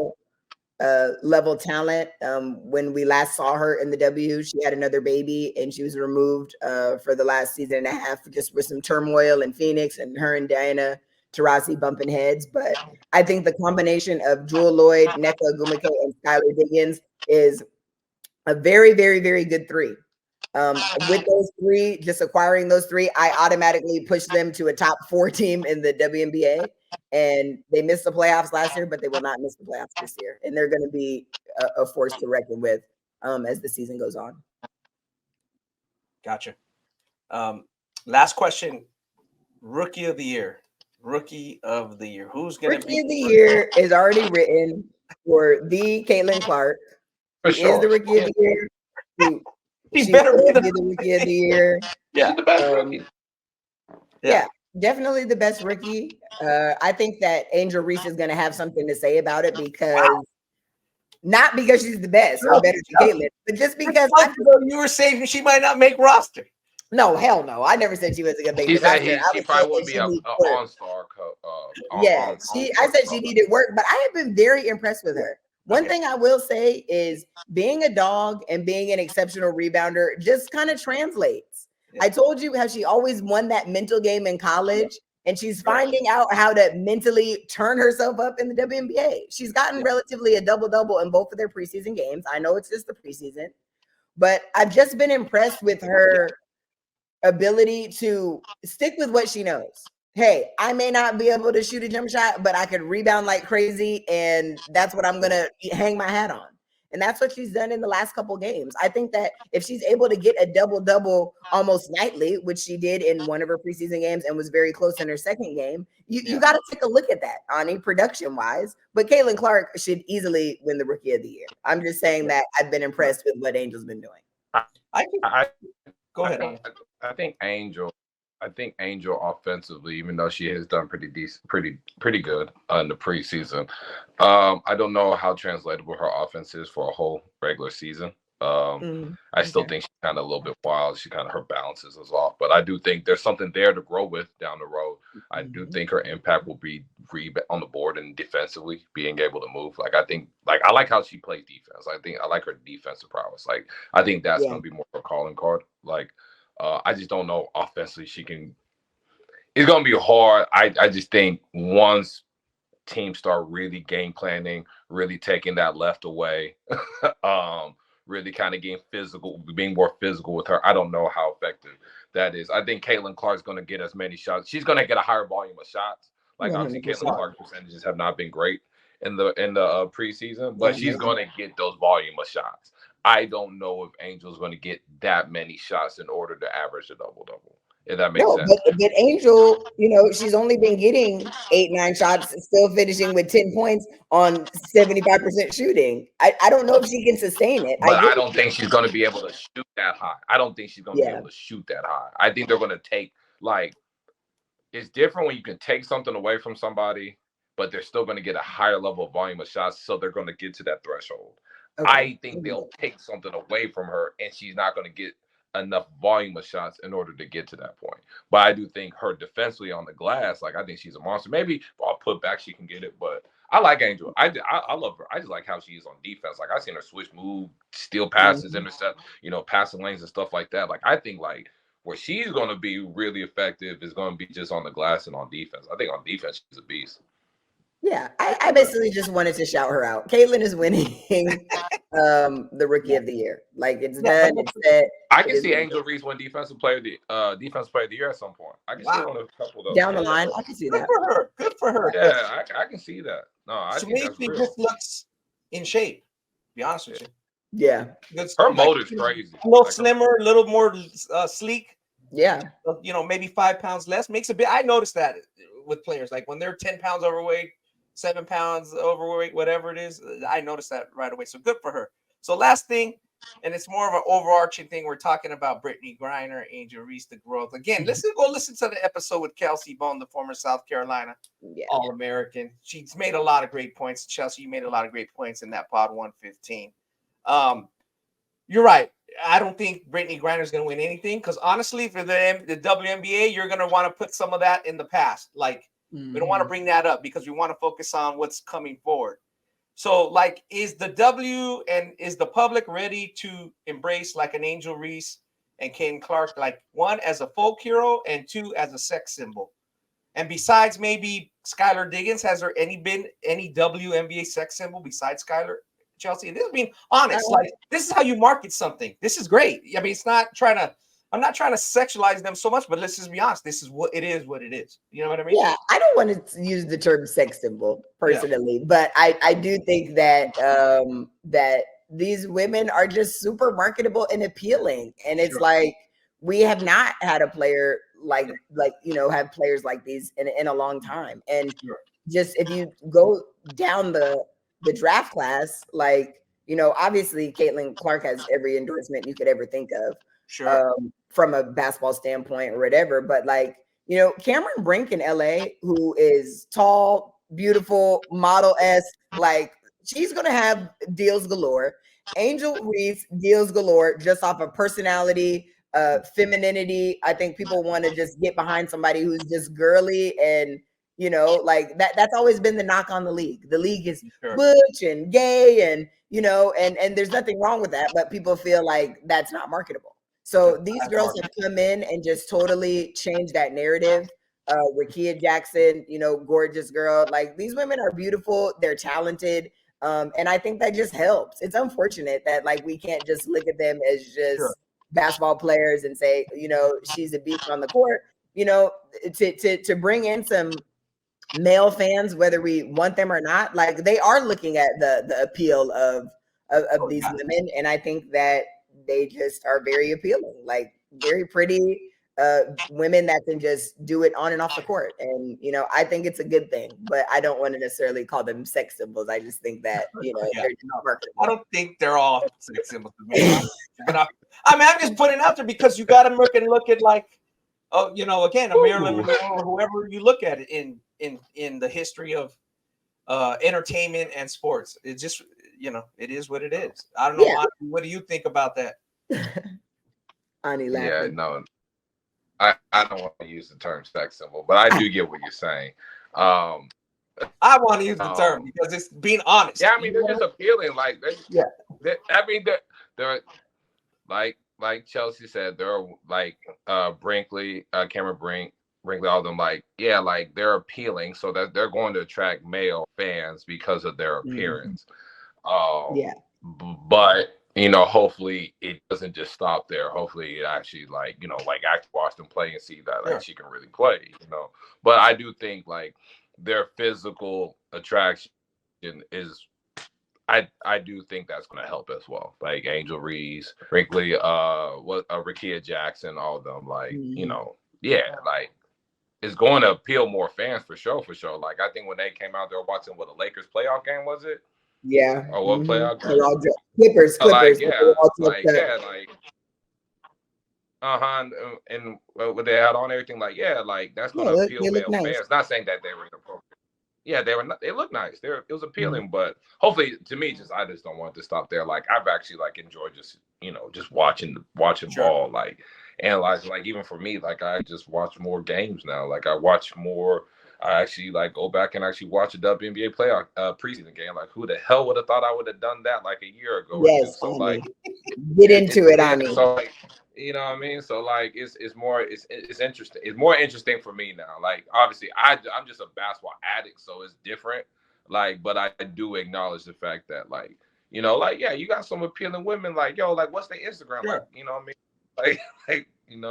level talent. When we last saw her in the W, she had another baby and she was removed for the last season and a half, just with some turmoil in Phoenix and her and Diana Taurasi bumping heads. But I think the combination of Jewel Lloyd, Nneka Ogwumike, and Skylar Diggins is a very, very, very good three. With those three, just acquiring those three, I automatically push them to a top 4 team in the WNBA. And they missed the playoffs last year, but they will not miss the playoffs this year. And they're going to be a force to reckon with as the season goes on. Gotcha. Last question. Rookie of the year. Who's going to be? Rookie of the year is already written for the Caitlin Clark. For She sure. is the rookie of the year. She better be the rookie of the year. Yeah, the best rookie. Yeah, definitely the best rookie. I think that Angel Reese is going to have something to say about it not because she's the best or better than Caitlin, but just because you were saying she might not make roster. No, hell no. I never said she wasn't going to make the roster. She probably wouldn't be an all-star. I said she needed work, but I have been very impressed with her. One thing I will say is being a dog and being an exceptional rebounder just kind of translates. Yeah. I told you how she always won that mental game in college, and she's finding out how to mentally turn herself up in the WNBA. She's gotten relatively a double-double in both of their preseason games. I know it's just the preseason, but I've just been impressed with her ability to stick with what she knows. Hey, I may not be able to shoot a jump shot, but I can rebound like crazy, and that's what I'm gonna hang my hat on. And that's what she's done in the last couple games. I think that if she's able to get a double-double almost nightly, which she did in one of her preseason games and was very close in her second game, you got to take a look at that, Ani, production-wise. But Caitlin Clark should easily win the Rookie of the Year. I'm just saying that I've been impressed with what Angel's been doing. Go ahead, Ani. I think Angel offensively, even though she has done pretty decent, pretty good in the preseason. I don't know how translatable her offense is for a whole regular season. I still think she's kind of a little bit wild. Her balances is off, but I do think there's something there to grow with down the road. I do think her impact will be on the board and defensively being able to move. I like how she plays defense. I like her defensive prowess. I think that's going to be more of a calling card. I just don't know offensively she can. It's going to be hard. I just think once teams start really game planning, really taking that left away, really kind of getting physical, being more physical with her. I don't know how effective that is. I think Caitlin Clark's going to get as many shots. She's going to get a higher volume of shots. Obviously, Caitlin Clark's percentages have not been great in the preseason, but she's going to get those volume of shots. I don't know if Angel's going to get that many shots in order to average a double-double. If that makes sense. But Angel, she's only been getting 8-9 shots, still finishing with 10 points on 75% shooting. I don't know if she can sustain it. But I don't think she's going to be able to shoot that high. I don't think she's going to be able to shoot that high. I think they're going to take, it's different when you can take something away from somebody, but they're still going to get a higher level of volume of shots, so they're going to get to that threshold. Okay. I think they'll take something away from her, and she's not going to get enough volume of shots in order to get to that point. But I do think her defensively on the glass, I think she's a monster. Maybe I'll put back she can get it, but I like Angel. I love her. I just like how she is on defense. I've seen her switch move, steal passes, intercept, passing lanes and stuff like that. I think where she's going to be really effective is going to be just on the glass and on defense. I think on defense she's a beast. Yeah, I basically just wanted to shout her out. Caitlin is winning the Rookie of the Year. It's done. It's set. I can see Angel Reese win Defensive Player of the Year at some point. I can see her on a couple of those. Down the line, I can see that. Good for her. Yeah, I can see that. No, I think that's real. Just looks in shape. To be honest with you. Yeah. Her motor's crazy. A little slimmer, a little more sleek. Yeah. Maybe 5 pounds less makes a bit. I noticed that with players, when they're 10 pounds overweight, 7 pounds overweight, whatever it is. I noticed that right away. So good for her. So last thing, and it's more of an overarching thing. We're talking about Brittany Griner, Angel Reese, the growth. Again, let's go listen to the episode with Kelsey Bone, the former South Carolina All-American. She's made a lot of great points. Chelsea, you made a lot of great points in that pod 115. You're right. I don't think Brittany Griner is going to win anything because honestly, for the WNBA, you're going to want to put some of that in the past. We don't want to bring that up because we want to focus on what's coming forward. So, is the public ready to embrace an Angel Reese and Caitlin Clark, one as a folk hero and two as a sex symbol? And besides maybe Skylar Diggins, has there been any WNBA sex symbol besides Skylar? Chelsea, this is being honest. This is how you market something. This is great. I mean, I'm not trying to sexualize them so much, but let's just be honest. This is what it is. You know what I mean? Yeah, I don't want to use the term sex symbol personally, but I do think that that these women are just super marketable and appealing. And it's we have not had a player have players like these in a long time. And just if you go down the draft class, obviously Caitlin Clark has every endorsement you could ever think of. Sure. From a basketball standpoint or whatever. But Cameron Brink in LA, who is tall, beautiful, model-esque, she's going to have deals galore. Angel Reese, deals galore, just off of personality, femininity. I think people want to just get behind somebody who's just girly and, that's always been the knock on the league. The league is butch and gay and, and there's nothing wrong with that, but people feel like that's not marketable. So these girls have come in and just totally changed that narrative. Rakia Jackson, gorgeous girl. These women are beautiful. They're talented. And I think that just helps. It's unfortunate that like we can't just look at them as just basketball players and say, she's a beast on the court. To bring in some male fans, whether we want them or not, like they are looking at the appeal of these women, and I think that they just are very appealing, like very pretty women that can just do it on and off the court. And I think it's a good thing, but I don't want to necessarily call them sex symbols. I just think that they're not marketable. I don't think they're all sex symbols to me. I mean, I'm just putting it out there because you got to look at like, again, a Marilyn Monroe or whoever you look at it in the history of entertainment and sports. It just, it is what it is. I don't know. Yeah. What do you think about that? Ani laughing. Yeah, no, I don't want to use the term sex symbol, but I do get what you're saying. I want to use the term because it's being honest. Yeah, I mean, they're just appealing. Like, I mean, they're like Chelsea said, they're like Brinkley, Cameron Brinkley, all of them. Like, like they're appealing, so that they're going to attract male fans because of their appearance. But hopefully it doesn't just stop there. Hopefully it actually actually watch them play and see that she can really play. But I do think like their physical attraction is. I do think that's going to help as well. Like Angel Reese, Brinkley, Rakia Jackson, all of them. Like like it's going to appeal more fans for sure. Like I think when they came out, they were watching what, a Lakers playoff game, was it? Yeah. Or what playoff game? Clippers. And what they had on everything, that's going to appeal male fans. Not saying that they were inappropriate. Yeah, they look nice. It was appealing, but hopefully, to me, I just don't want it to stop there. Like I've actually enjoyed just watching ball, analyzing. Like even for me, I just watch more games now. Like I watch more. I actually go back and actually watch a WNBA playoff preseason game. Like who the hell would have thought I would have done that a year ago? Yes, so get into it, Ani. So you know what I mean? So it's interesting. It's more interesting for me now. Like obviously I'm just a basketball addict, so it's different. But I do acknowledge the fact that you got some appealing women. What's their Instagram? Sure. You know what I mean?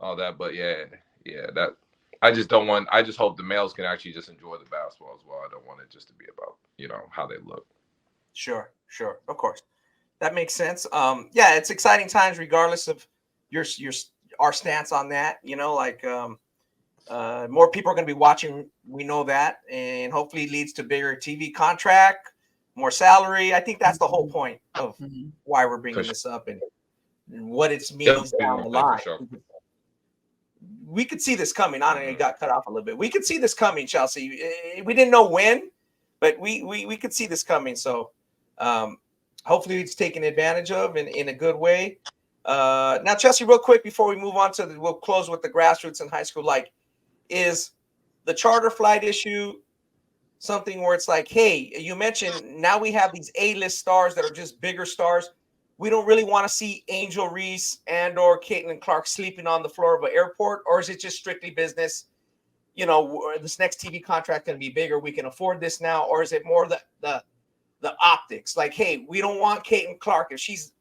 All that. But that I just don't want. I just hope the males can actually just enjoy the basketball as well. I don't want it just to be about how they look. Sure, of course. That makes sense. It's exciting times, regardless of our stance on that. More people are going to be watching. We know that, and hopefully, it leads to bigger TV contract, more salary. I think that's the whole point of why we're bringing this up and what it means down the line. Sure. We could see this coming. I know it got cut off a little bit. We could see this coming, Chelsea. We didn't know when, but we could see this coming. So. Hopefully it's taken advantage of in a good way. Now, Chelsea, real quick before we move on we'll close with the grassroots in high school. Is the charter flight issue something where it's like, hey, you mentioned now we have these A-list stars that are just bigger stars. We don't really want to see Angel Reese and or Caitlin Clark sleeping on the floor of an airport, or is it just strictly business? This next TV contract going to be bigger. We can afford this now, or is it more the optics? Hey, we don't want Caitlin Clark if she's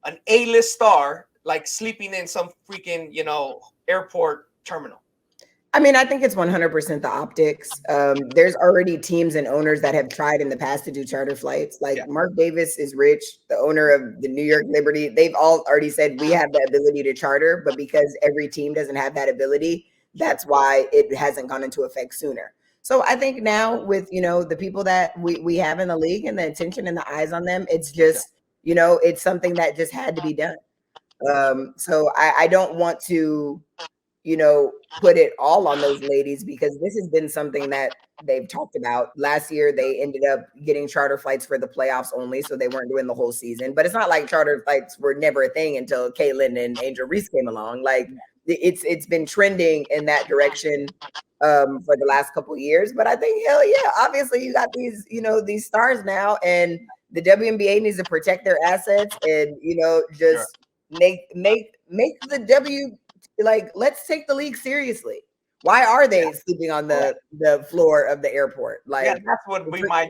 an A-list star, sleeping in some freaking, airport terminal. I mean, I think it's 100% the optics. There's already teams and owners that have tried in the past to do charter flights. Mark Davis is rich, the owner of the New York Liberty. They've all already said we have the ability to charter, but because every team doesn't have that ability, that's why it hasn't gone into effect sooner. So I think now with, the people that we have in the league and the attention and the eyes on them, it's just, it's something that just had to be done. So I don't want to, put it all on those ladies because this has been something that they've talked about. Last year, they ended up getting charter flights for the playoffs only, so they weren't doing the whole season. But it's not like charter flights were never a thing until Caitlin and Angel Reese came along. It's been trending in that direction for the last couple of years. But I think, hell yeah, obviously you got these, these stars now, and the WNBA needs to protect their assets and, just make the let's take the league seriously. Why are they sleeping on the floor of the airport? That's what we might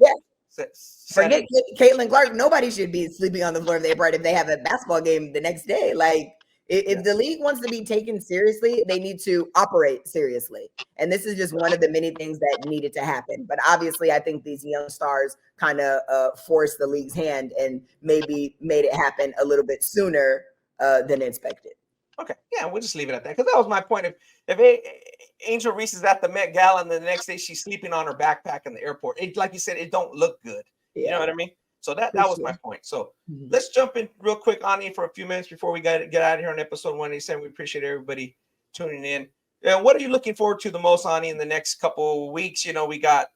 Forget Caitlin Clark. Nobody should be sleeping on the floor of the airport if they have a basketball game the next day. Like, if the league wants to be taken seriously, they need to operate seriously. And this is just one of the many things that needed to happen. But obviously, I think these young stars kind of forced the league's hand and maybe made it happen a little bit sooner than expected. Okay, yeah, we'll just leave it at that, because that was my point. If Angel Reese is at the Met Gala and the next day she's sleeping on her backpack in the airport, like you said, it don't look good. Yeah. You know what I mean? So that was my point. So let's jump in real quick, Ani, for a few minutes before we get out of here on episode 187. We appreciate everybody tuning in. What are you looking forward to the most, Ani, in the next couple of weeks? You know, we got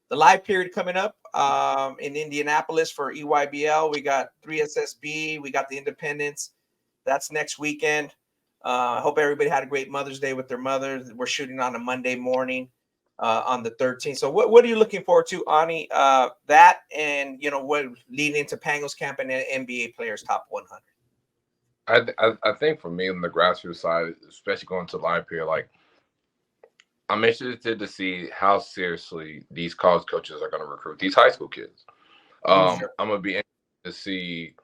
the live period coming up in Indianapolis for EYBL. We got 3SSB. We got the Independence. That's next weekend. I hope everybody had a great Mother's Day with their mothers. We're shooting on a Monday morning on the 13th. So what are you looking forward to, Ani? That and, you know, what leading into Pangos Camp and NBA Players Top 100? I think for me on the grassroots side, especially going to live period, like, I'm interested to see how seriously these college coaches are going to recruit these high school kids. I'm going to be interested to see.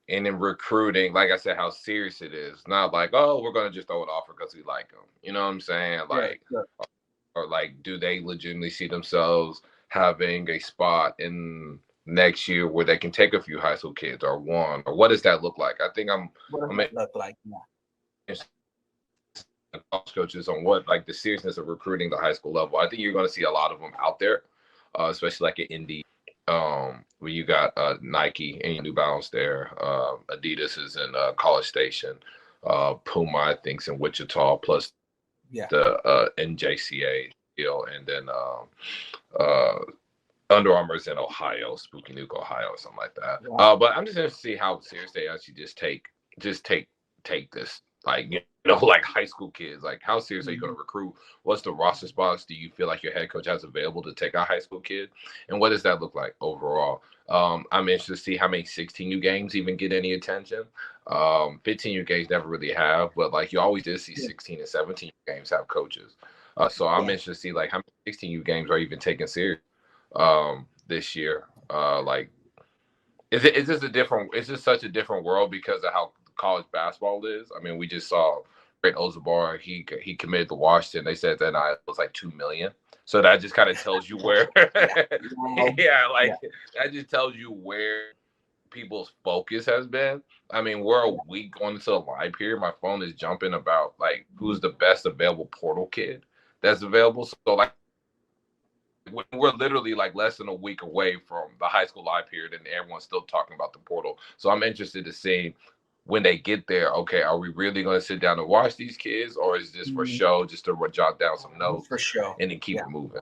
And in recruiting, like I said, how serious it is. Not like, oh, we're going to just throw it off because we like them. You know what I'm saying? Like, or like, do they legitimately see themselves having a spot in next year where they can take a few high school kids or one? Or what does that look like? I think look like? Coaches on what, like, the seriousness of recruiting the high school level. I think you're going to see a lot of them out there, especially like at Indy. Where you got Nike and New Balance there, Adidas is in College Station, Puma I think's in Wichita, plus the NJCA deal, and then Under Armour's in Ohio, Spooky Nuke, Ohio, or something like that. But I'm just interested to see how serious they actually just take this. Like, you know, like high school kids, like how serious are you going to recruit? What's the roster spots do you feel like your head coach has available to take a high school kid? And what does that look like overall? I'm interested to see how many 16U games even get any attention. 15U games never really have, but like you always did see 16 and 17 games have coaches. So I'm interested to see like how many 16U games are even taken serious this year. Like, is this such a different world because of how college basketball is? I mean, we just saw Brett Ozabar, he committed to Washington. They said that it was like $2 million. So that just kind of tells you where that just tells you where people's focus has been. I mean, we're a week going into a live period. My phone is jumping about like who's the best available portal kid that's available. So like we're literally like less than a week away from the high school live period and everyone's still talking about the portal. So I'm interested to see when they get there, okay, are we really going to sit down and watch these kids, or is this for show, just to jot down some notes for show and then keep it moving?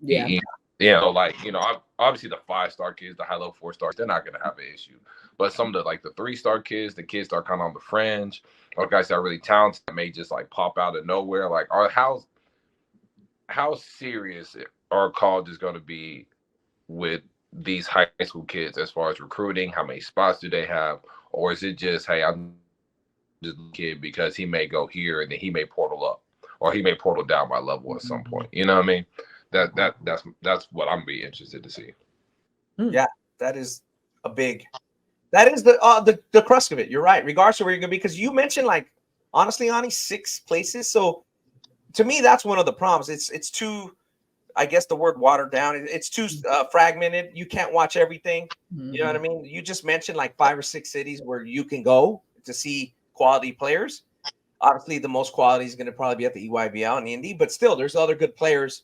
Yeah. So like, you know, obviously the 5-star kids, the high-level 4-stars, they're not going to have an issue. But some of the like the 3-star kids, the kids that are kind of on the fringe, or guys that are really talented that may just like pop out of nowhere, like, how serious are colleges going to be with these high school kids as far as recruiting? How many spots do they have? Or is it just, hey, I'm just a kid because he may go here and then he may portal up, or he may portal down my level at some point? You know what I mean? That's what I'm be interested to see. Yeah, that is the crux of it. You're right. Regardless of where you're gonna be, because you mentioned, like, honestly, Ani, 6 places. So to me, that's one of the problems. It's too, I guess the word watered down. It's too fragmented. You can't watch everything. You know what I mean? You just mentioned like 5 or 6 cities where you can go to see quality players. Obviously, the most quality is going to probably be at the EYBL and Indy, but still, there's other good players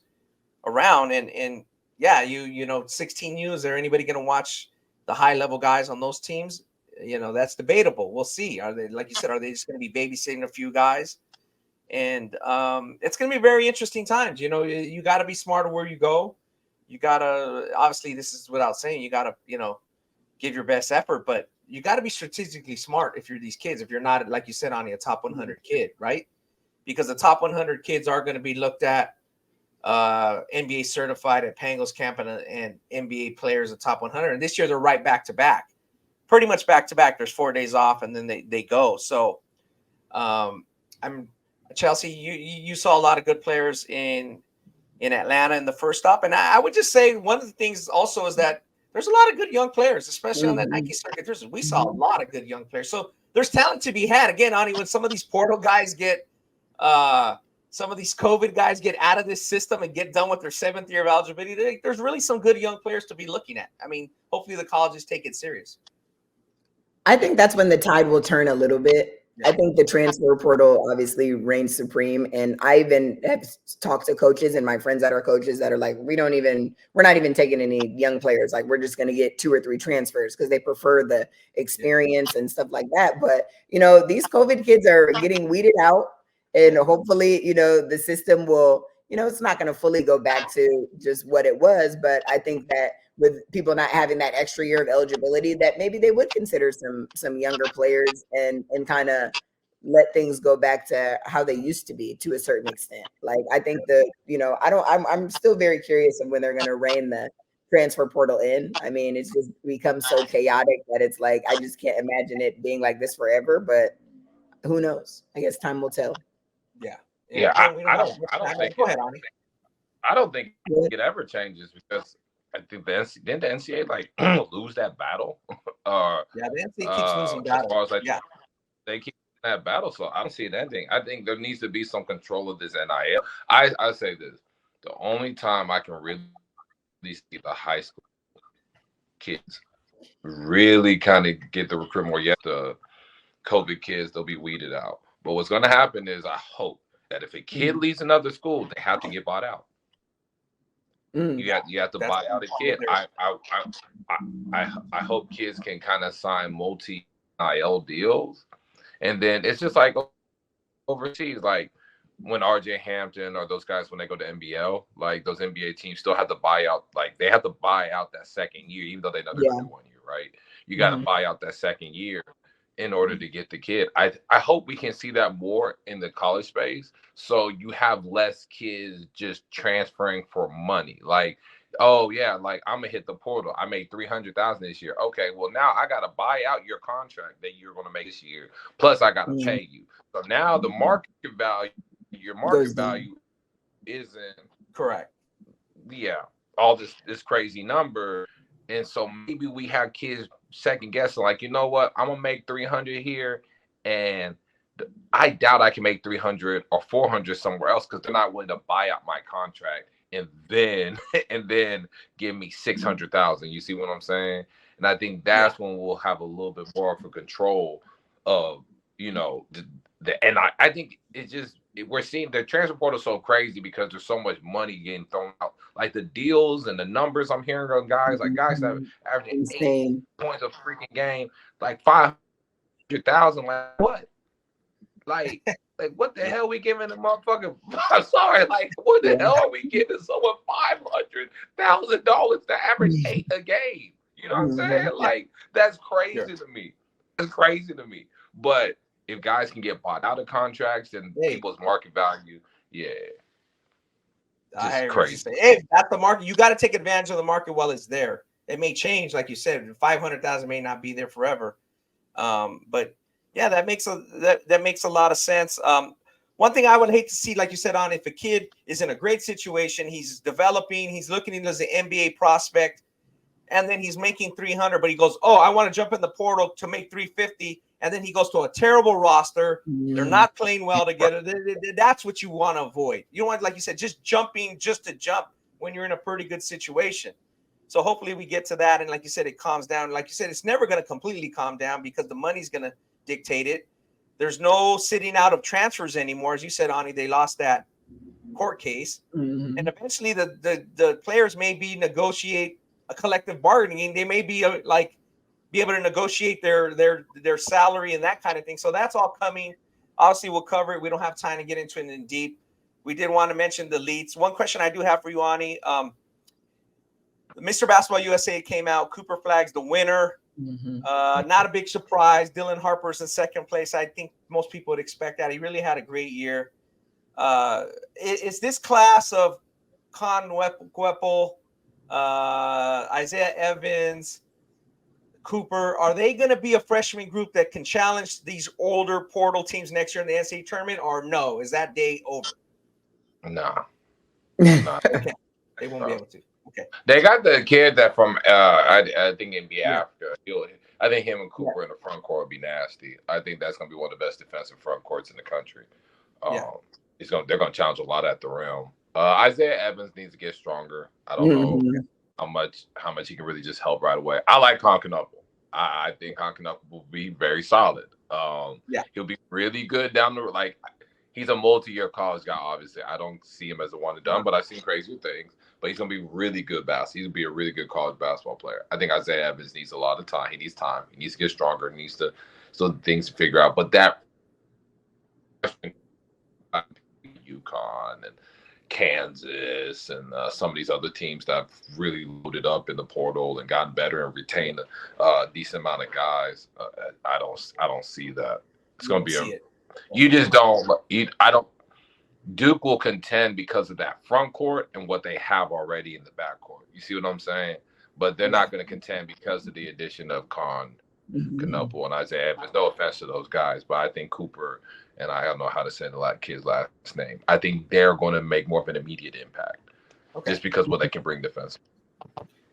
around. And yeah, you know, 16U, is there anybody going to watch the high level guys on those teams? You know, that's debatable. We'll see. Are they, like you said, are they just going to be babysitting a few guys? And it's going to be very interesting times. You know, you got to be smarter where you go. You got to, obviously, this is without saying, you got to, you know, give your best effort, but you got to be strategically smart if you're these kids. If you're not, like you said, on a top 100 kid, right? Because the top 100 kids are going to be looked at NBA certified at Pangos Camp and NBA players at top 100. And this year they're right back to back, pretty much back to back. There's 4 days off and then they go. So I'm Chelsea. You saw a lot of good players in in Atlanta in the first stop. And I would just say one of the things also is that there's a lot of good young players, especially on that Nike circuit. We saw a lot of good young players. So there's talent to be had. Again, Ani, when some of these portal guys get some of these COVID guys get out of this system and get done with their 7th year of eligibility, there's really some good young players to be looking at. I mean, hopefully the colleges take it serious. I think that's when the tide will turn a little bit. I think the transfer portal obviously reigns supreme. And I even have talked to coaches and my friends that are coaches that are like, we're not even taking any young players. Like, we're just going to get 2 or 3 transfers because they prefer the experience and stuff like that. But, these COVID kids are getting weeded out, and hopefully, the system will, it's not going to fully go back to just what it was. But I think that with people not having that extra year of eligibility, that maybe they would consider some younger players and kind of let things go back to how they used to be to a certain extent. Like, I think I'm still very curious of when they're going to rein the transfer portal in. I mean, it's just become so chaotic that it's like, I just can't imagine it being like this forever, but who knows? I guess time will tell. Yeah. I don't think go ahead, Ani. I don't think it ever changes because I think didn't the NCAA like lose that battle? The NCAA keeps losing battles. They keep that battle, so I don't see it ending. I think there needs to be some control of this NIL. I say this: the only time I can really see the high school kids really kind of get the recruit more. Yes, the COVID kids, they'll be weeded out. But what's going to happen is, I hope that if a kid leaves another school, they have to get bought out. You have to buy out a kid. I hope kids can kind of sign multi-NIL deals, and then it's just like overseas, like when RJ Hampton or those guys when they go to NBL, like those NBA teams still have to buy out. Like they have to buy out that second year, even though they know they're going to do 1 year, right? You got to buy out that second year in order to get the kid. I hope we can see that more in the college space, so you have less kids just transferring for money. Like, oh yeah, like I'm gonna hit the portal. I made $300,000 this year. Okay, well now I gotta buy out your contract that you're gonna make this year. Plus I gotta pay you. So now the market value, your market value isn't correct. Yeah, all this crazy number. And so maybe we have kids second guessing, like, you know what, I'm gonna make 300 here, and I doubt I can make 300 or 400 somewhere else because they're not willing to buy out my contract and then give me 600,000. You see what I'm saying? And I think that's when we'll have a little bit more of a control of and I think it's just we're seeing the transfer portal so crazy because there's so much money getting thrown out. Like the deals and the numbers I'm hearing on guys that averaging 8 points a freaking game, like 500,000. Like what? Like what the hell we giving the motherfucker? I'm sorry. Like what the hell are we giving someone $500,000 to average 8 a game? You know what I'm saying? Like that's crazy to me. It's crazy to me. But if guys can get bought out of contracts and people's market value, just crazy. Hey, that's the market. You got to take advantage of the market while it's there. It may change, like you said. 500,000 may not be there forever, but yeah, that makes a lot of sense. One thing I would hate to see, like you said, on if a kid is in a great situation, he's developing, he's looking into the NBA prospect, and then he's making 300, but he goes, "Oh, I want to jump in the portal to make 350." And then he goes to a terrible roster. They're not playing well together. That's what you want to avoid. You don't want, like you said, just jumping just to jump when you're in a pretty good situation. So hopefully we get to that. And like you said, it calms down. Like you said, it's never going to completely calm down because the money's going to dictate it. There's no sitting out of transfers anymore. As you said, Ani, they lost that court case. And eventually the players may negotiate a collective bargaining. They may be be able to negotiate their salary and that kind of thing. So that's all coming. Obviously, we'll cover it. We don't have time to get into it in deep. We did want to mention the leads. One question I do have for you, Ani. Mr. Basketball USA came out. Cooper Flag's the winner. Not a big surprise. Dylan Harper's in second place. I think most people would expect that. He really had a great year. Is this class of Con Weppel, Isaiah Evans, Cooper, are they going to be a freshman group that can challenge these older portal teams next year in the NCAA tournament, or no? Is that day over? Nah. Nah. They won't be able to. Okay. They got the kid that from I think NBA Yeah. Africa. I think him and Cooper in the front court would be nasty. I think that's gonna be one of the best defensive front courts in the country. They're gonna challenge a lot at the rim. Isaiah Evans needs to get stronger. I don't know how much he can really just help right away. I like Concanopoulos. I think Concanopoulos will be very solid. He'll be really good down the like. He's a multi-year college guy. Obviously, I don't see him as a one and done, but I've seen crazy things. But he's gonna be really good basketball. He's gonna be a really good college basketball player. I think Isaiah Evans needs a lot of time. He needs time. He needs to get stronger. He needs to things to figure out. But that UConn and Kansas and some of these other teams that have really loaded up in the portal and gotten better and retained a decent amount of guys. I don't see that. It's gonna be you just don't. I don't. Duke will contend because of that front court and what they have already in the back court. You see what I'm saying? But they're not going to contend because of the addition of Concanopoulos and Isaiah Evans. No offense to those guys, but I think Cooper and I don't know how to say the kid's last name. I think they're going to make more of an immediate impact just because what they can bring defensively.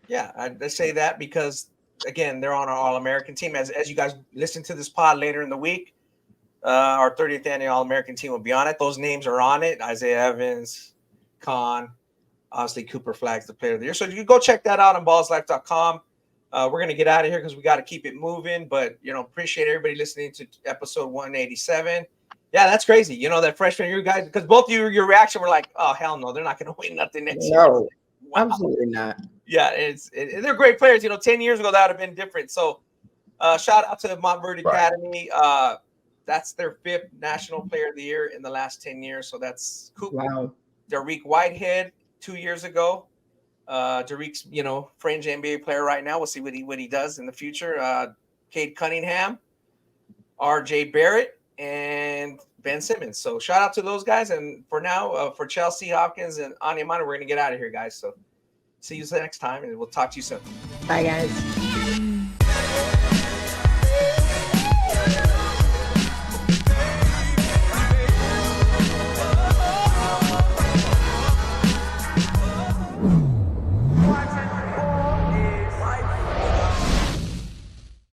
Yeah, I say that because, again, they're on our All-American team. As you guys listen to this pod later in the week, our 30th annual All-American team will be on it. Those names are on it. Isaiah Evans, Con, obviously Cooper Flagg's the player of the year. So you can go check that out on ballislife.com. We're going to get out of here because we got to keep it moving. But, appreciate everybody listening to episode 187. Yeah, that's crazy. That freshman year, guys, because both of you, your reaction were like, oh, hell no, they're not going to win nothing next year. No, absolutely not. Yeah, they're great players. 10 years ago, that would have been different. So shout out to the Montverde Academy. That's their 5th National Player of the Year in the last 10 years. So that's cool. Wow. Dariq Whitehead 2 years ago. Dariq's, fringe NBA player right now. We'll see what he does in the future. Cade Cunningham, RJ Barrett, and Ben Simmons. So shout out to those guys. And for now, for Chelsea Hopkins and Anya Umana, we're going to get out of here, guys. So see you next time, and we'll talk to you soon. Bye, guys.